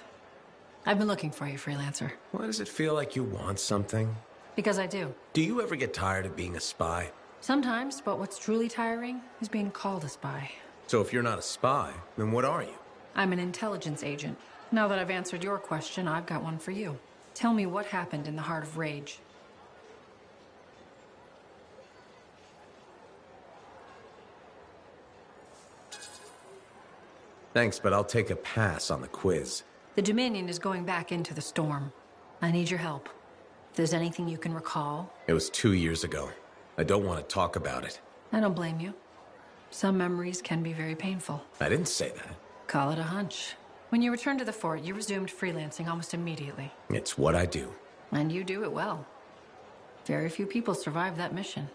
I've been looking for you, freelancer. Why does it feel like you want something? Because I do. Do you ever get tired of being a spy? Sometimes, but what's truly tiring is being called a spy. So if you're not a spy, then what are you? I'm an intelligence agent. Now that I've answered your question, I've got one for you. Tell me what happened in the Heart of Rage. Thanks, but I'll take a pass on the quiz. The Dominion is going back into the storm. I need your help. If there's anything you can recall. It was 2 years ago. I don't want to talk about it. I don't blame you. Some memories can be very painful. I didn't say that. Call it a hunch. When you returned to the fort, you resumed freelancing almost immediately. It's what I do. And you do it well. Very few people survived that mission.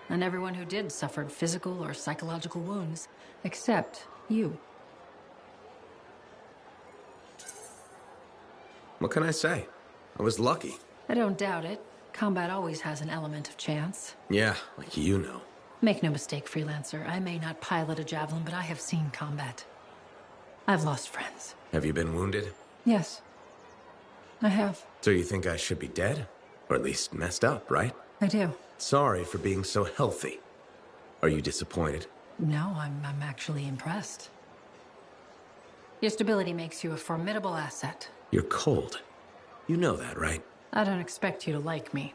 And everyone who did suffered physical or psychological wounds, except you. What can I say? I was lucky. I don't doubt it. Combat always has an element of chance. Yeah, like you know. Make no mistake, freelancer. I may not pilot a javelin, but I have seen combat. I've lost friends. Have you been wounded? Yes. I have. So you think I should be dead? Or at least messed up, right? I do. Sorry for being so healthy. Are you disappointed? No, I'm actually impressed. Your stability makes you a formidable asset. You're cold. You know that, right? I don't expect you to like me,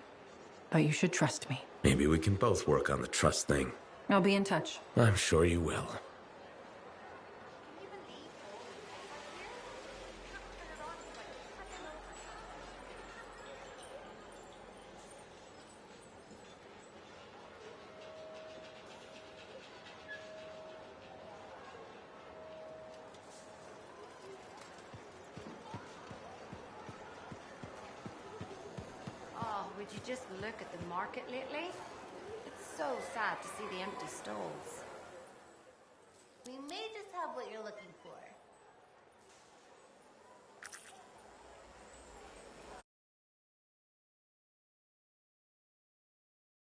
but you should trust me. Maybe we can both work on the trust thing. I'll be in touch. I'm sure you will. Would you just look at the market lately? It's so sad to see the empty stalls. We may just have what you're looking for.